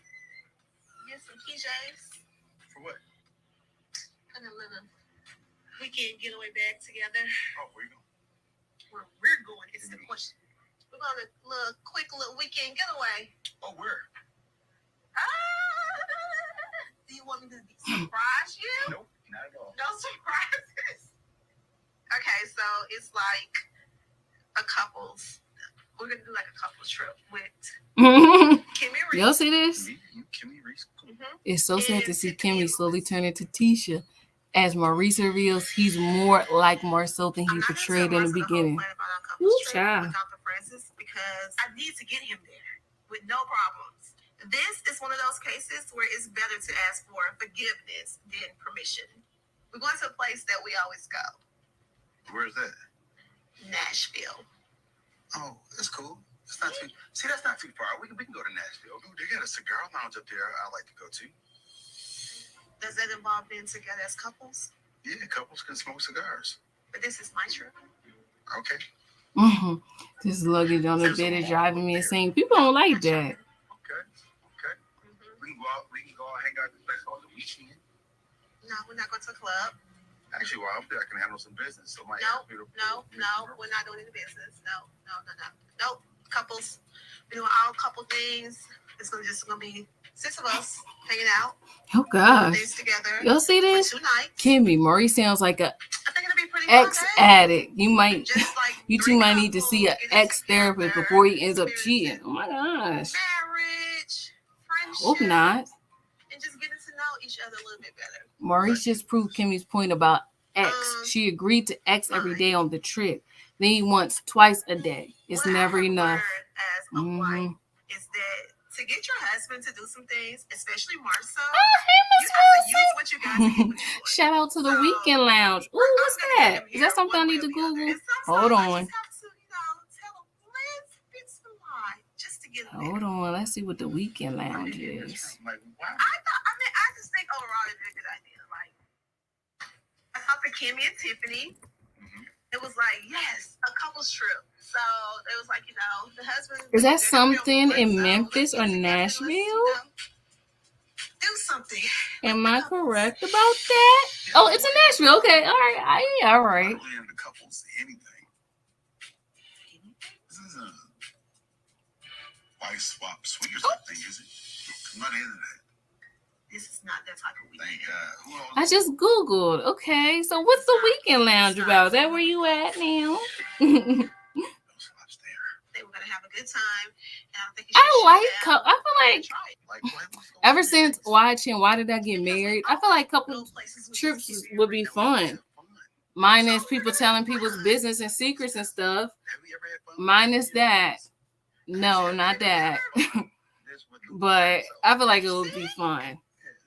get some PJs. For what? And a little weekend getaway back together. Oh, where you going? Where we're going is the question. We're going to a quick little weekend getaway. Oh, where? Do you want me to surprise you? Nope, not at all. No surprises. Okay, so it's like a couple's. We're gonna do like a couple's trip with Kimmy Reese. Y'all see this? Kimmy Reese. It's so sad to see Kimmy slowly turn into Tisha. As Maurice reveals, he's more like Marcel than he portrayed in the beginning. Ooh, child. Without the Francis, because I need to get him there with no problems. This is one of those cases where it's better to ask for forgiveness than permission. We're going to a place that we always go. Where's that? Nashville. Oh, that's cool. That's not too. See, that's not too far. We can go to Nashville. They got a cigar lounge up there. I like to go to. Does that involve being together as couples? Yeah, couples can smoke cigars. But this is my trip. Okay. This luggage on the bed is driving me insane. People don't like that. Okay. We can go out and hang out at the place on the weekend. No, we're not going to a club. Actually, while I'm there, I can handle some business. So No, we're not doing any business. No. Couples. We're doing all couple things. It's just gonna be 6 of us hanging out. Oh gosh. Days together. Y'all see this? For 2 nights. Kimmy, Maurice sounds like a I think it'll be pretty fun. ex-addict. You You two might need to see an ex-therapist before he ends up cheating. Oh my gosh. Marriage, friendship. Hope not. And just getting to know each other a little bit better. Maurice just proved Kimmy's point about X. She agreed to X every day on the trip. Then he wants twice a day. It's never enough. As a wife, is that to get your husband to do some things, especially Marcel, Hey, you have to use what you guys give him. Shout out to the Weekend Lounge. Ooh, what's that? Is that something I need to Google? Hold on. Hold on. Let's see what the Weekend Lounge is. I just think overall it's a good idea. Like, I talked to Kimmy and Tiffany. It was like, yes, a couple's trip. So it was like, the husband. Is that something in Memphis or Nashville? Do something. Am I correct about that? Oh, it's in Nashville. Okay, all right. Yeah, all right. The couples, anything. This is a wife swap suite or something, is it? I'm not into that. This is not that type of weekend. Thank God. Who else? I just Googled. Okay, so what's the Weekend Lounge about? Is that where you at now? They were gonna have a good time, and I think I feel like ever since watching Why Did I Get Married, I feel like couple trips would be fun. Minus people telling people's business and secrets and stuff. Minus that. No, not that. But I feel like it would be fun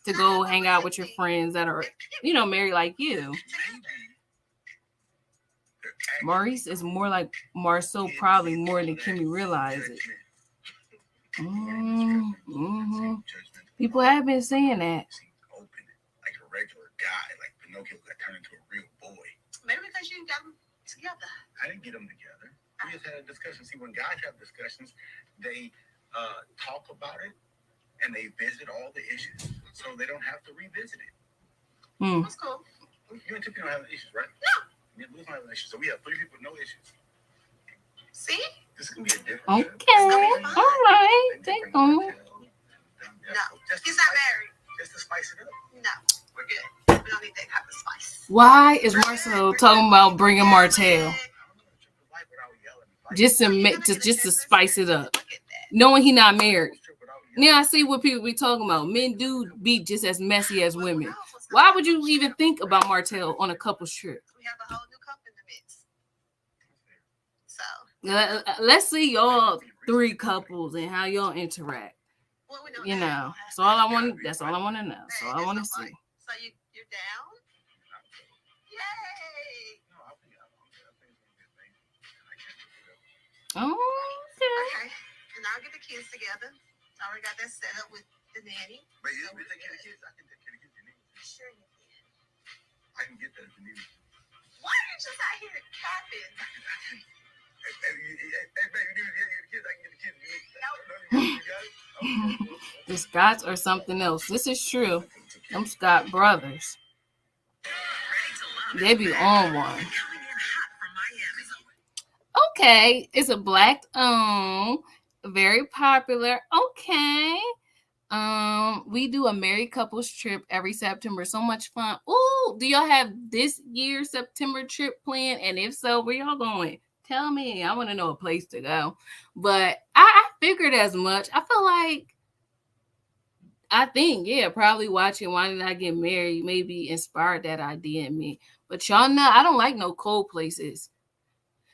to go hang out with your friends that are, married like you. Maurice is more like Marceau, probably more than Kimmy realizes. People have been saying that. Open, like a regular guy, like Pinocchio got turned into a real boy. Maybe because you got them together. I didn't get them together. We just had a discussion. See, when guys have discussions, they talk about it and they visit all the issues, so they don't have to revisit it. That's cool. You and Tiffany don't have issues, right? No. We don't have issues, so we have 3 people with no issues. See? This is gonna be a different. Okay, all right. Take on. No, he's not married. Just to spice it up. No, we're good. We don't need that kind of spice. Why is Marcel talking about bringing Martell? Just to spice it up, knowing he not married. Now I see what people be talking about. Men do be just as messy as women. Why would you even think about Martell on a couple's trip? We have a whole new couple in the mix. So let's see y'all 3 couples and how y'all interact. So all I want. That's all I want to know. So I want to see. So you're down? Yay! Oh, Okay. And I'll get the kids together. I already got that set up with the nanny. But you take care of the kids. I can take care of the kids. You need. Sure you can. I can get that if you need me. Why are you just out here capping? The Scots or something else. This is true. Them Scott brothers. They be on one. Okay, it's a black very popular. Okay. We do a married couples trip every September. So much fun. Ooh, do y'all have this year's September trip planned? And if so, where y'all going? Tell me. I want to know a place to go. But I figured as much. I think, probably watching Why Did I Get Married maybe inspired that idea in me. But y'all know I don't like no cold places.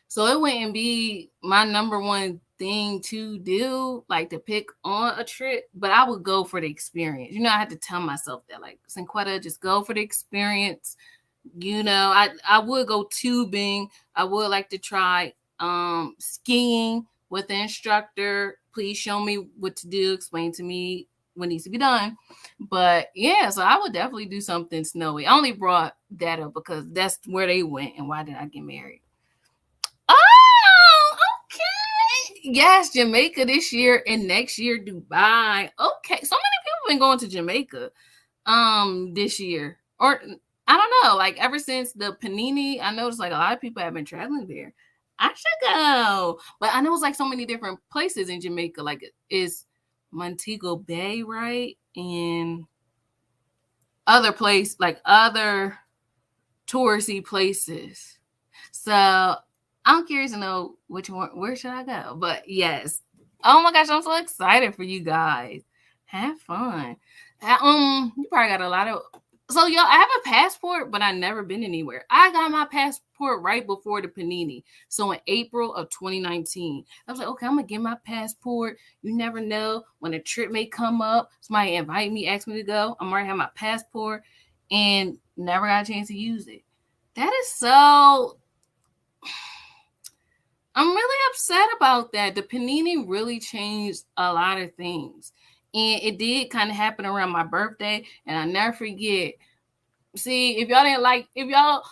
So it wouldn't be my number one thing to do, like to pick on a trip, but I would go for the experience. I had to tell myself that, like, Cinquetta, just go for the experience. I would go tubing. I would like to try skiing with the instructor. Please show me what to do. Explain to me what needs to be done. But so I would definitely do something snowy. I only brought that up because that's where they went and Why Did I Get Married. Oh, okay. Yes, Jamaica this year and next year Dubai. Okay, so many people have been going to Jamaica this year, or I don't know, like ever since the Panini. I noticed like a lot of people have been traveling there. I should go, but I know it's like so many different places in Jamaica. Like it's Montego Bay, right, and other touristy places. So I I'm curious to know which one. Where should I go? But yes. Oh my gosh, I'm so excited for you guys. Have fun. You probably got a lot of. So y'all, I have a passport, but I never been anywhere. I got my passport right before the Panini. So in April of 2019, I was like, okay, I'm gonna get my passport. You never know when a trip may come up. Somebody invite me, ask me to go. I'm already have my passport, and never got a chance to use it. That is so. I'm really upset about that. The Panini really changed a lot of things. And it did kind of happen around my birthday. And I never forget. See, if y'all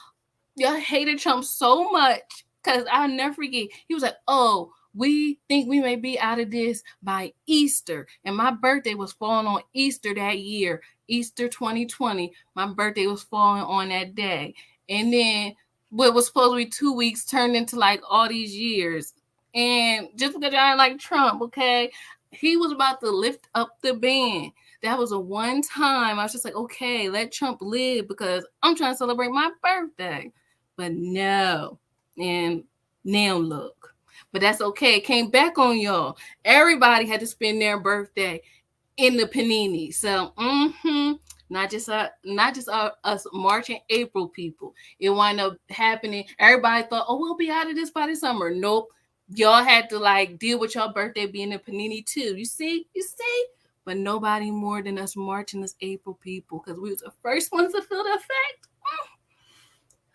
hated Trump so much, because I'll never forget. He was like, oh, we think we may be out of this by Easter. And my birthday was falling on Easter that year, Easter 2020. My birthday was falling on that day. And then what was supposed to be 2 weeks turned into like all these years. And just because y'all like Trump, okay, he was about to lift up the ban. That was a one time. I was just like, okay, let Trump live because I'm trying to celebrate my birthday. But no. And now look. But that's okay. It came back on y'all. Everybody had to spend their birthday in the Panini. So, not just us March and April people. It wound up happening. Everybody thought, oh, we'll be out of this by the summer. Nope. Y'all had to like deal with y'all birthday being in Panini too. You see? But nobody more than us March and us April people because we was the first ones to feel the effect.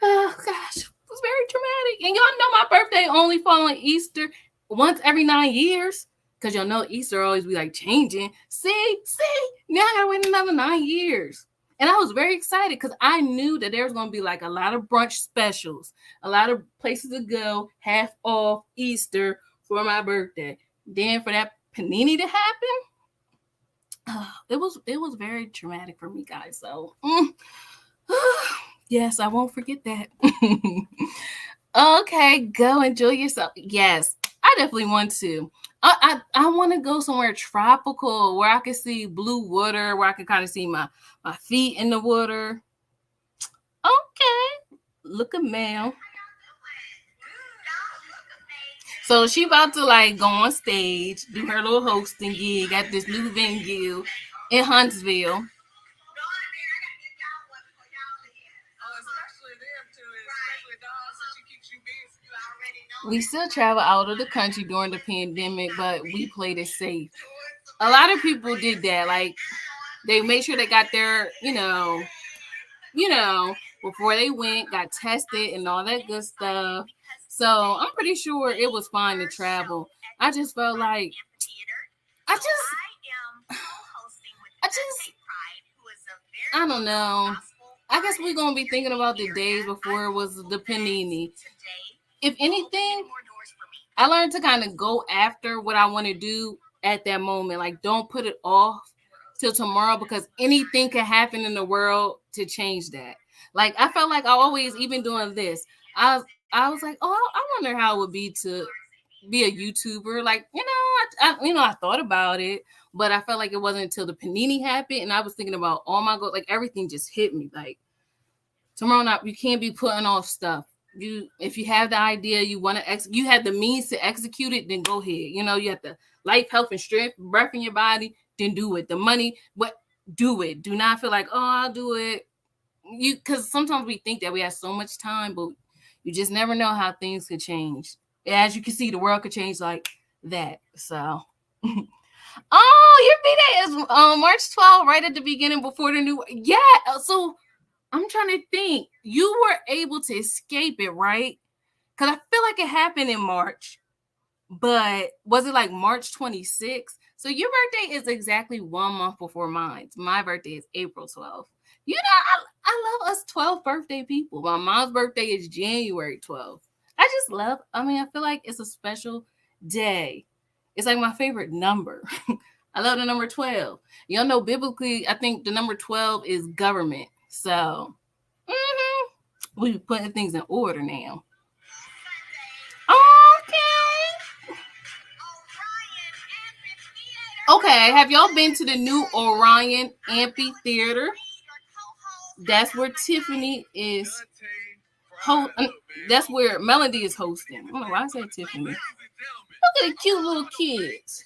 Oh gosh, it was very traumatic. And y'all know my birthday only fall on Easter once every 9 years. Because y'all know Easter always be like changing. See, now I gotta wait another 9 years. And I was very excited because I knew that there was gonna be like a lot of brunch specials, a lot of places to go, half off Easter for my birthday. Then for that Panini to happen, it was very traumatic for me, guys. So yes, I won't forget that. Okay, go enjoy yourself. Yes, I definitely want to. I want to go somewhere tropical where I can see blue water, where I can kind of see my feet in the water. Okay, look at Mel. So she about to like go on stage, do her little hosting gig at this new venue in Huntsville. We still travel out of the country during the pandemic, but we played it safe. A lot of people did that. Like they made sure they got their, before they went, got tested and all that good stuff. So I'm pretty sure it was fine to travel. I just felt like I don't know. I guess we're gonna be thinking about the days before it was the Panini. If anything, I learned to kind of go after what I want to do at that moment. Like, don't put it off till tomorrow because anything can happen in the world to change that. Like, I felt like I always, even doing this, I was like, oh, I wonder how it would be to be a YouTuber. Like, I thought about it, but I felt like it wasn't until the Panini happened, and I was thinking about all my goals. Like, everything just hit me. Like, tomorrow night, you can't be putting off stuff. If you have the idea, you want to you have the means to execute it, then go ahead. You have the life, health, and strength, breath in your body, then do it. The money, but do it. Do not feel like, oh, I'll do it. Because sometimes we think that we have so much time, but you just never know how things could change. As you can see, the world could change like that. So, oh, your B-Day is March 12th, right at the beginning before the new. Yeah, so I'm trying to think. You were able to escape it, right? Because I feel like it happened in March. But was it like March 26th? So your birthday is exactly 1 month before mine. My birthday is April 12th. I love us 12 birthday people. My mom's birthday is January 12th. I feel like it's a special day. It's like my favorite number. I love the number 12. Y'all know biblically, I think the number 12 is government. So, we're putting things in order now. Okay, have y'all been to the new Orion Amphitheater? That's where Tiffany is. That's where Melody is hosting. I don't know why I said Tiffany. Look at the cute little kids.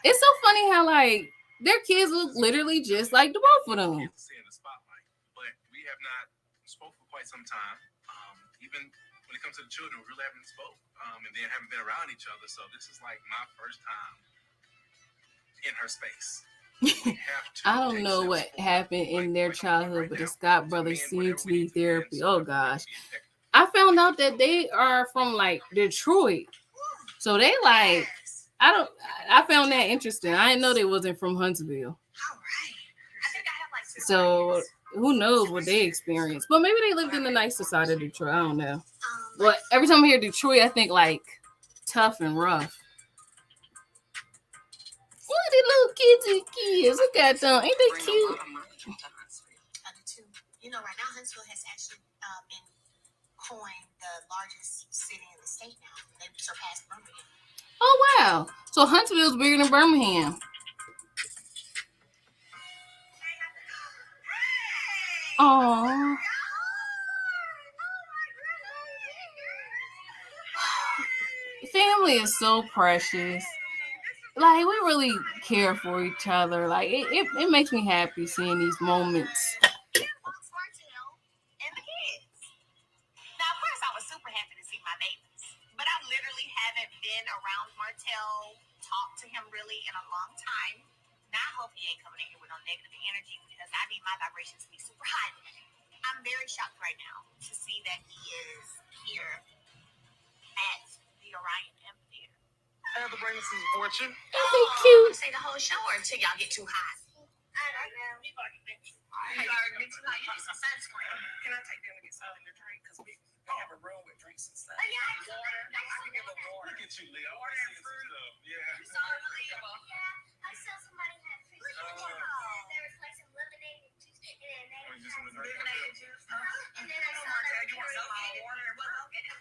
It's so funny how like their kids look literally just like the both of them. In the spotlight, but we have not spoke for quite some time. Even when it comes to the children, we really haven't spoke, and then haven't been around each other. So this is like my first time in her space. I don't know what happened in their childhood, but the Scott brothers seem to need therapy. Oh gosh. I found out that they are from like Detroit. So they like I found that interesting. I didn't know they wasn't from Huntsville. So who knows what they experienced. But maybe they lived in the nicer side of Detroit. I don't know. But every time I hear Detroit, I think like tough and rough. Look at these little kids. Look at them. Ain't they cute? I do too. You know, right now Huntsville has actually been coined the largest city in the state now. They've surpassed Birmingham. Oh wow! So Huntsville's bigger than Birmingham. Oh. Family is so precious. Like we really care for each other. Like it makes me happy seeing these moments. Martell and the kids. Now, of course, I was super happy to see my babies, but I literally haven't been around Martell, talked to him really in a long time. Now, I hope he ain't coming in here with no negative energy because I need my vibrations to be super high today. I'm very shocked right now to see that he is here at the Orion Amphitheater. I have to bring some fortune. Ain't they cute? Say the whole show or until y'all get too hot. You already been too hot. You need some sunscreen. Can I take them to get something to drink? Because we have a room with drinks and stuff. Yeah. Water. I can give them water. Look at you, Leo. Water and fruit. Yeah. You're so unbelievable. I saw somebody had fruit. There was like some lemonade and juice, and then they You just want to drink? Lemonade juice. and then I saw that You want some water? Well, go get it.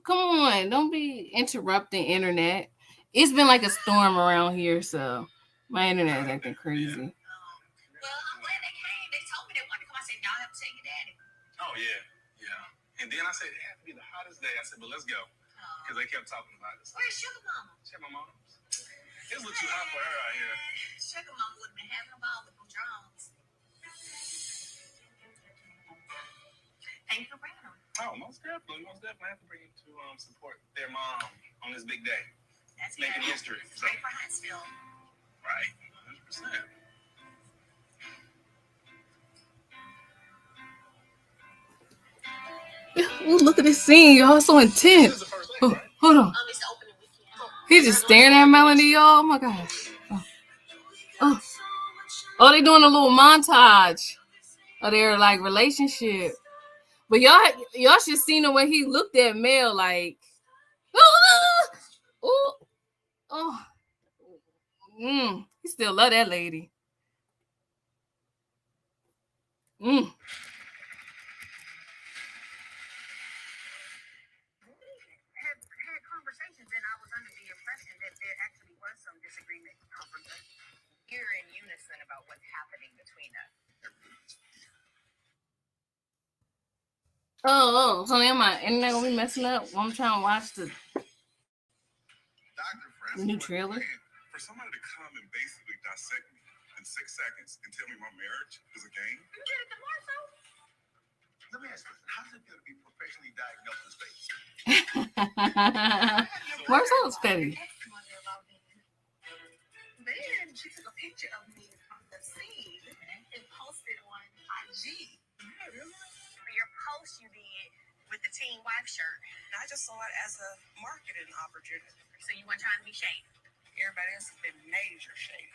Come on, don't be interrupting internet. It's been like a storm around here, so my internet is acting crazy. Well, I'm glad they came. They told me they wanted to come. I said, y'all have to take your daddy. Oh, yeah. And then I said, it had to be the hottest day. I said, but let's go. Because they kept talking about this. Where's Sugar Mama? Check my mom. It's a little too hot for her out here. Sugar Mama would have been having a ball with them drums. Thank you for bringing them. Oh, most definitely. I have to bring them to support their mom on this big day. That's Making history. It's great for Huntsville. Right. 100%. Ooh, look at this scene, y'all. It's so intense. Oh, hold on. It's the opening weekend. He's just staring at Melody, y'all. Oh my gosh. Oh, they doing a little montage of their like relationship. But y'all should see the way he looked at Mel like, he still love that lady. Had conversations, and I was under the impression that there actually was some disagreement. You're in unison about what's happening between us. So then my internet gonna be messing up while I'm trying to watch the new trailer. For somebody to come and basically dissect me in 6 seconds and tell me my marriage is a game. Let me ask you, how does it feel to be professionally diagnosed in space? Marcel's petty. Then she took a picture of me from the scene and posted on IG. For your post you did with the teen wife shirt. I just saw it as a marketing opportunity. So you weren't trying to be shady. Everybody else has been major shady.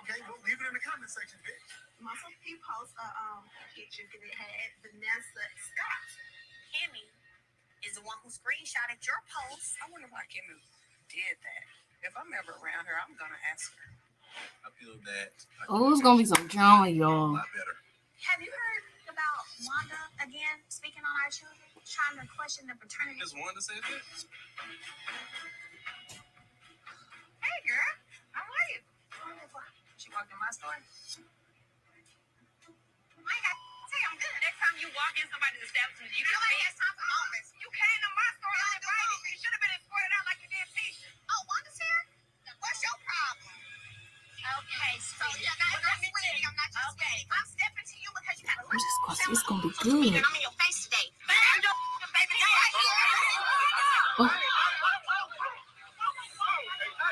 Okay, well, leave it in the comment section, bitch. Muscle P post a picture that it had Vanessa Scott. Kimmy is the one who screenshotted your post. I wonder why Kimmy did that. If I'm ever around her, I'm gonna ask her. I feel that. Oh, it's gonna be some drama, y'all. A lot better. Have you heard about Wanda again speaking on our children, trying to question the paternity? Just wanted to say that. Hey, girl, how are you? She walked in my store. I ain't got to say I'm good. Next time you walk in somebody's establishment, you can Nobody see. has time for moments. You came to my store uninvited. You should have been escorted out like you did Tisha. Oh, Wanda's here? What's your problem? Okay, So, yeah, now let me tell you, I'm not just Okay. I'm stepping to you because you got a It's gonna be social media good. and I'm in your face today. Man, your baby daddy.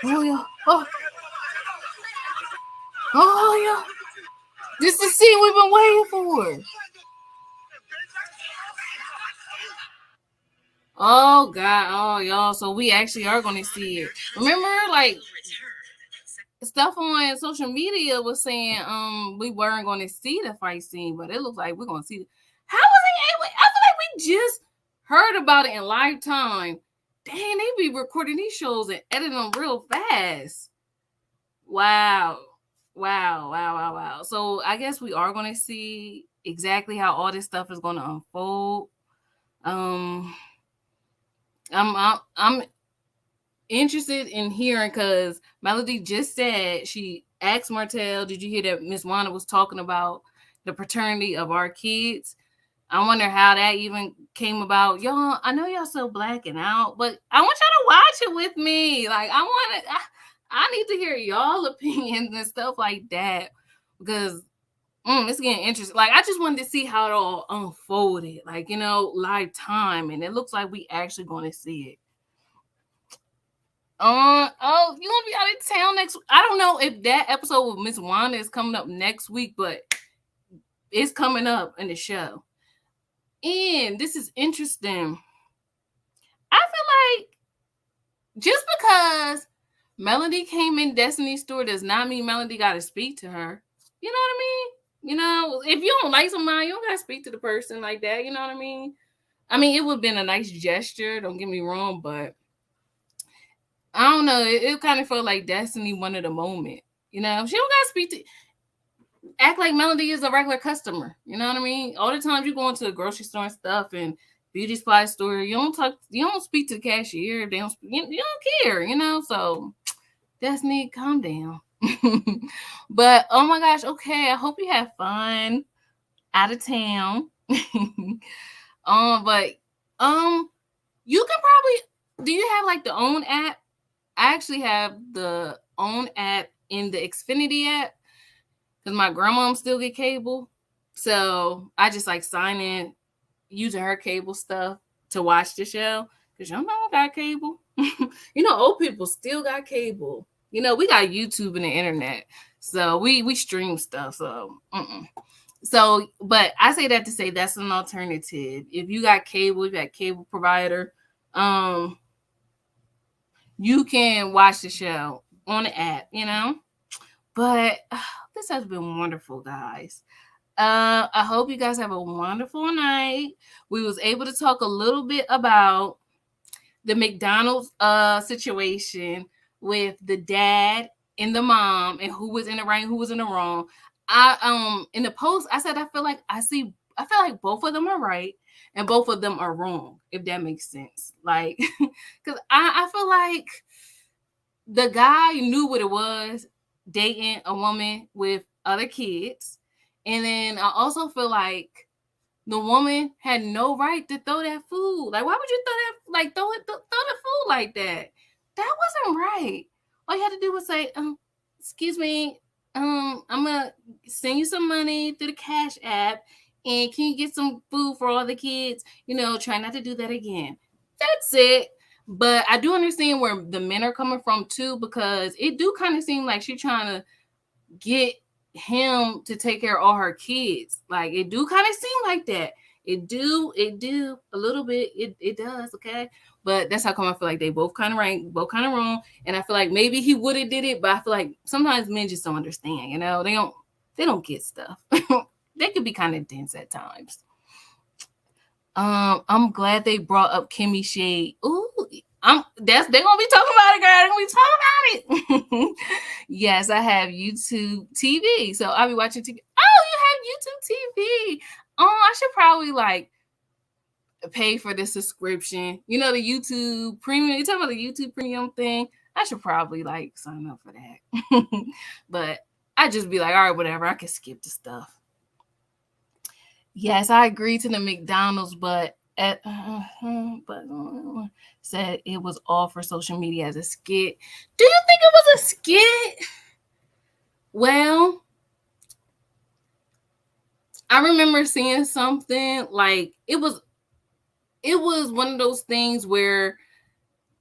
Oh yeah. Oh yeah. This is the scene we've been waiting for. Oh God. Oh y'all. So we actually are gonna see it. Remember, like stuff on social media was saying we weren't going to see the fight scene, but it looks like we're going to see it. How was he able? I feel like we just heard about it in Lifetime. Dang, they be recording these shows and editing them real fast. Wow. So I guess we are going to see exactly how all this stuff is going to unfold. I'm interested in hearing because Melody just said she asked Martell, did you hear that Miss Wanda was talking about the paternity of our kids? I wonder how that even came about. Y'all, I know y'all so blacking out, but I want y'all to watch it with me. Like, I need to hear y'all opinions and stuff like that because it's getting interesting. Like, I just wanted to see how it all unfolded, like, Lifetime, and it looks like we actually going to see it. You gonna be out of town next week? I don't know if that episode with Miss Wanda is coming up next week, but it's coming up in the show. And this is interesting. I feel like just because Melody came in Destiny's store does not mean Melody got to speak to her. You know what I mean? If you don't like somebody, you don't got to speak to the person like that. You know what I mean? I mean, it would have been a nice gesture. Don't get me wrong, but I don't know. It kind of felt like Destiny wanted a moment. She don't got to speak to, act like Melody is a regular customer. You know what I mean? All the times you go into the grocery store and stuff and beauty supply store, you don't speak to the cashier. They don't, you don't care, So Destiny, calm down. But oh my gosh, okay. I hope you have fun out of town. But you can probably, do you have like the OWN app? I actually have the OWN app in the Xfinity app because my grandma still get cable. So I just like sign in using her cable stuff to watch the show because y'all know I got cable. Old people still got cable. We got YouTube and the internet. So we stream stuff. So, So, but I say that to say that's an alternative. If you got cable, you got cable provider, you can watch the show on the app, But this has been wonderful, guys. I hope you guys have a wonderful night. We was able to talk a little bit about the McDonald's situation with the dad and the mom and who was in the right and who was in the wrong. I in the post I said I feel like both of them are right and both of them are wrong, if that makes sense. Like, because I feel like the guy knew what it was dating a woman with other kids. And then I also feel like the woman had no right to throw that food. Like, why would you throw the food like that? That wasn't right. All you had to do was say, excuse me, I'm gonna send you some money through the Cash App, and can you get some food for all the kids? Try not to do that again. That's it. But I do understand where the men are coming from too, because it do kind of seem like she's trying to get him to take care of all her kids. Like, it do kind of seem like that. It do a little bit. It does, okay. But that's how come I feel like they both kind of right, both kind of wrong. And I feel like maybe he would have did it, but I feel like sometimes men just don't understand. They don't get stuff. They could be kind of dense at times. I'm glad they brought up Kimmy Shade. Ooh, they're gonna be talking about it, girl. They're gonna be talking about it. Yes, I have YouTube TV, so I'll be watching TV. Oh, you have YouTube TV. I should probably like pay for the subscription. The YouTube premium. You talking about the YouTube premium thing? I should probably like sign up for that. But I just be like, all right, whatever. I can skip the stuff. Yes, I agree to the McDonald's, but said it was all for social media as a skit. Do you think it was a skit? Well, I remember seeing something like it was one of those things where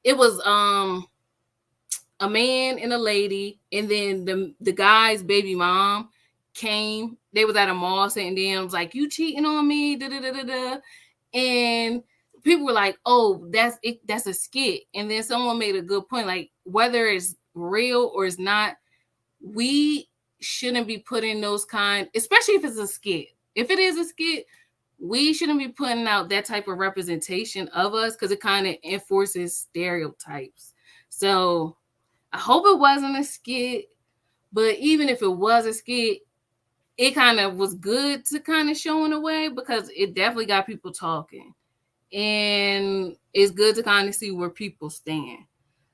it was a man and a lady, and then the guy's baby mom came. They was at a mall sitting there and was like, "You cheating on me?" Da da da da da. And people were like, "Oh, that's it. That's a skit." And then someone made a good point, like whether it's real or it's not, we shouldn't be putting those kind, especially if it's a skit. If it is a skit, we shouldn't be putting out that type of representation of us because it kind of enforces stereotypes. So I hope it wasn't a skit, but even if it was a skit, it kind of was good to kind of show in a way because it definitely got people talking. And it's good to kind of see where people stand.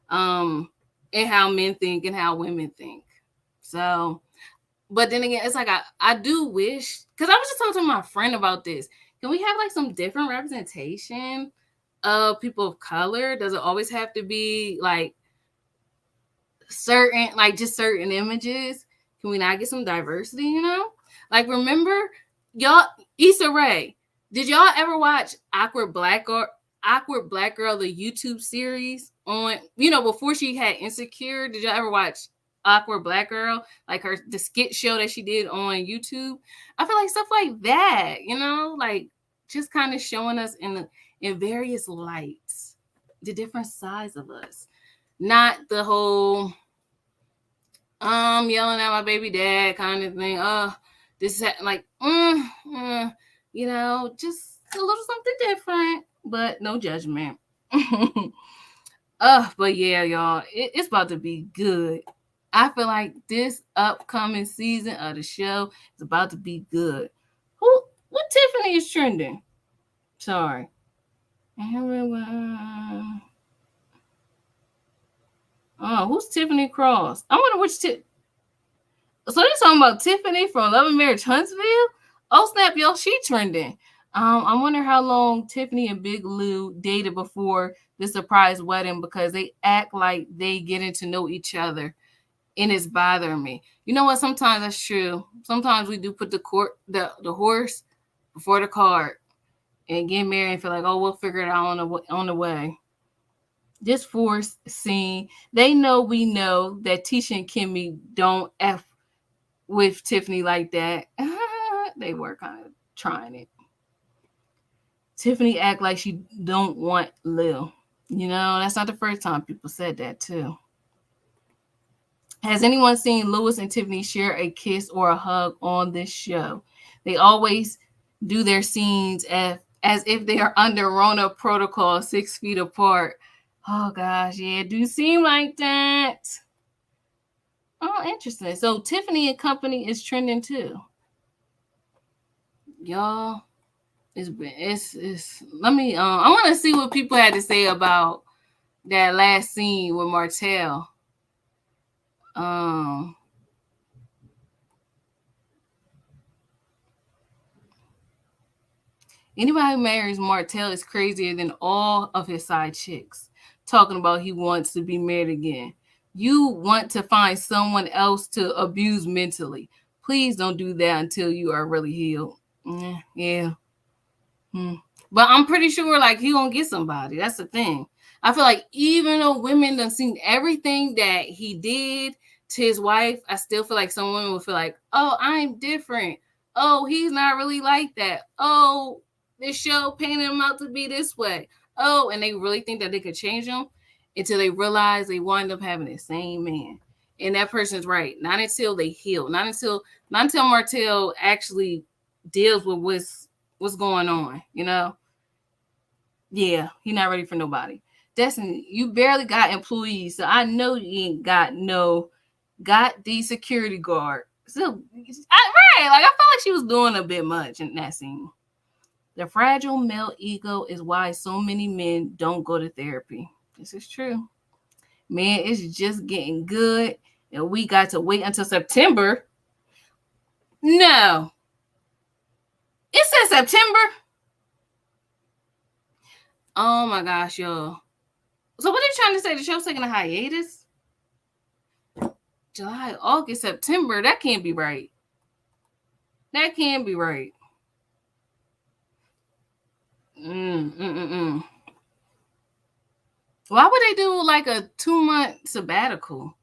And how men think and how women think. So, but then again, it's like I do wish, because I was just talking to my friend about this. Can we have like some different representation of people of color? Does it always have to be like certain, like just certain images? Can we not get some diversity, you know? Like, remember, y'all, Issa Rae, did y'all ever watch Awkward Black Girl, the YouTube series on, before she had Insecure? Did y'all ever watch Awkward Black Girl, like the skit show that she did on YouTube? I feel like stuff like that, like just kind of showing us in various lights, the different sides of us, not the whole yelling at my baby dad kind of thing. This is like just a little something different, but no judgment. But yeah, y'all, it's about to be good. I feel like this upcoming season of the show is about to be good. What Tiffany is trending? Sorry. Oh, who's Tiffany Cross? I wonder which So they're talking about Tiffany from Love and Marriage Huntsville? Oh snap, y'all, she trending. I wonder how long Tiffany and Big Lou dated before the surprise wedding, because they act like they getting to know each other, and it's bothering me. You know what? Sometimes that's true. Sometimes we do put the horse before the cart and get married and feel like, oh, we'll figure it out on the way. This forced scene, they know we know that Tisha and Kimmy don't F with Tiffany like that. They were kind of trying it. Tiffany act like she don't want Lil. That's not the first time people said that too. Has anyone seen Lewis and Tiffany share a kiss or a hug on this show? They always do their scenes as if they are under Rona protocol, 6 feet apart. Oh gosh, yeah, do seem like that. Oh, interesting. So Tiffany and Company is trending too. Y'all, it's let me I want to see what people had to say about that last scene with Martell. Anybody who marries Martell is crazier than all of his side chicks. Talking about he wants to be married again. You want to find someone else to abuse mentally. Please don't do that until you are really healed. Yeah. But I'm pretty sure like he gonna get somebody. That's the thing. I feel like even though women done seen everything that he did to his wife, I still feel like some women will feel like, oh, I'm different. Oh, he's not really like that. Oh, this show painted him out to be this way. Oh, and they really think that they could change him until they realize they wind up having the same man. And that person's right. Not until they heal. Not until Martell actually deals with what's going on, Yeah, he's not ready for nobody. Destiny, you barely got employees, so I know you ain't got the security guard. So, right, like I felt like she was doing a bit much in that scene. The fragile male ego is why so many men don't go to therapy. This is true. Man, it's just getting good, and we got to wait until September No. It says September. Oh my gosh, y'all. So what are you trying to say? The show's taking a hiatus? July, August, September. That can't be right. That can't be right. Why would they do like a 2-month sabbatical?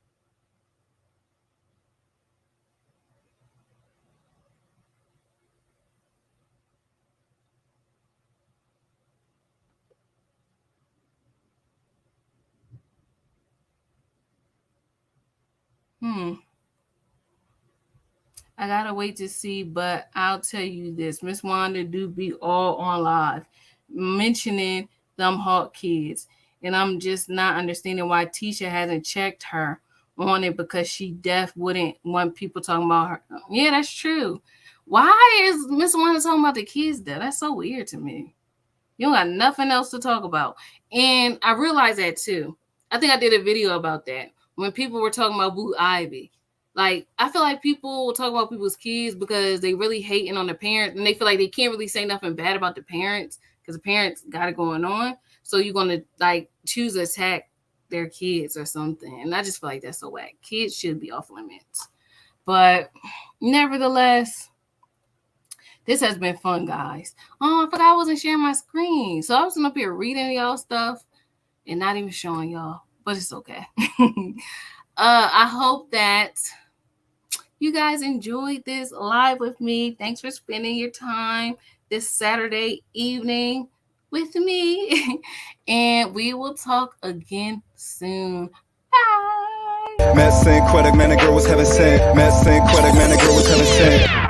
I gotta wait to see, but I'll tell you this: Miss Wanda do be all on live, mentioning them Hawk kids, and I'm just not understanding why Tisha hasn't checked her on it, because she wouldn't want people talking about her. Yeah, that's true. Why is Miss Wanda talking about the kids though? That's so weird to me. You don't got nothing else to talk about. And I realized that too. I think I did a video about that when people were talking about Boo Ivy. Like, I feel like people talk about people's kids because they really hating on the parents, and they feel like they can't really say nothing bad about the parents because the parents got it going on. So you're going to like choose to attack their kids or something. And I just feel like that's so whack. Kids should be off limits. But nevertheless, this has been fun, guys. Oh, I forgot I wasn't sharing my screen. So I was up here reading y'all stuff and not even showing y'all, but it's okay. I hope that you guys enjoyed this live with me. Thanks for spending your time this Saturday evening with me. And we will talk again soon. Bye. Matt St. Quebec, man, the girl was heaven sent. Matt St. Quebec, man, the girl was heaven sent.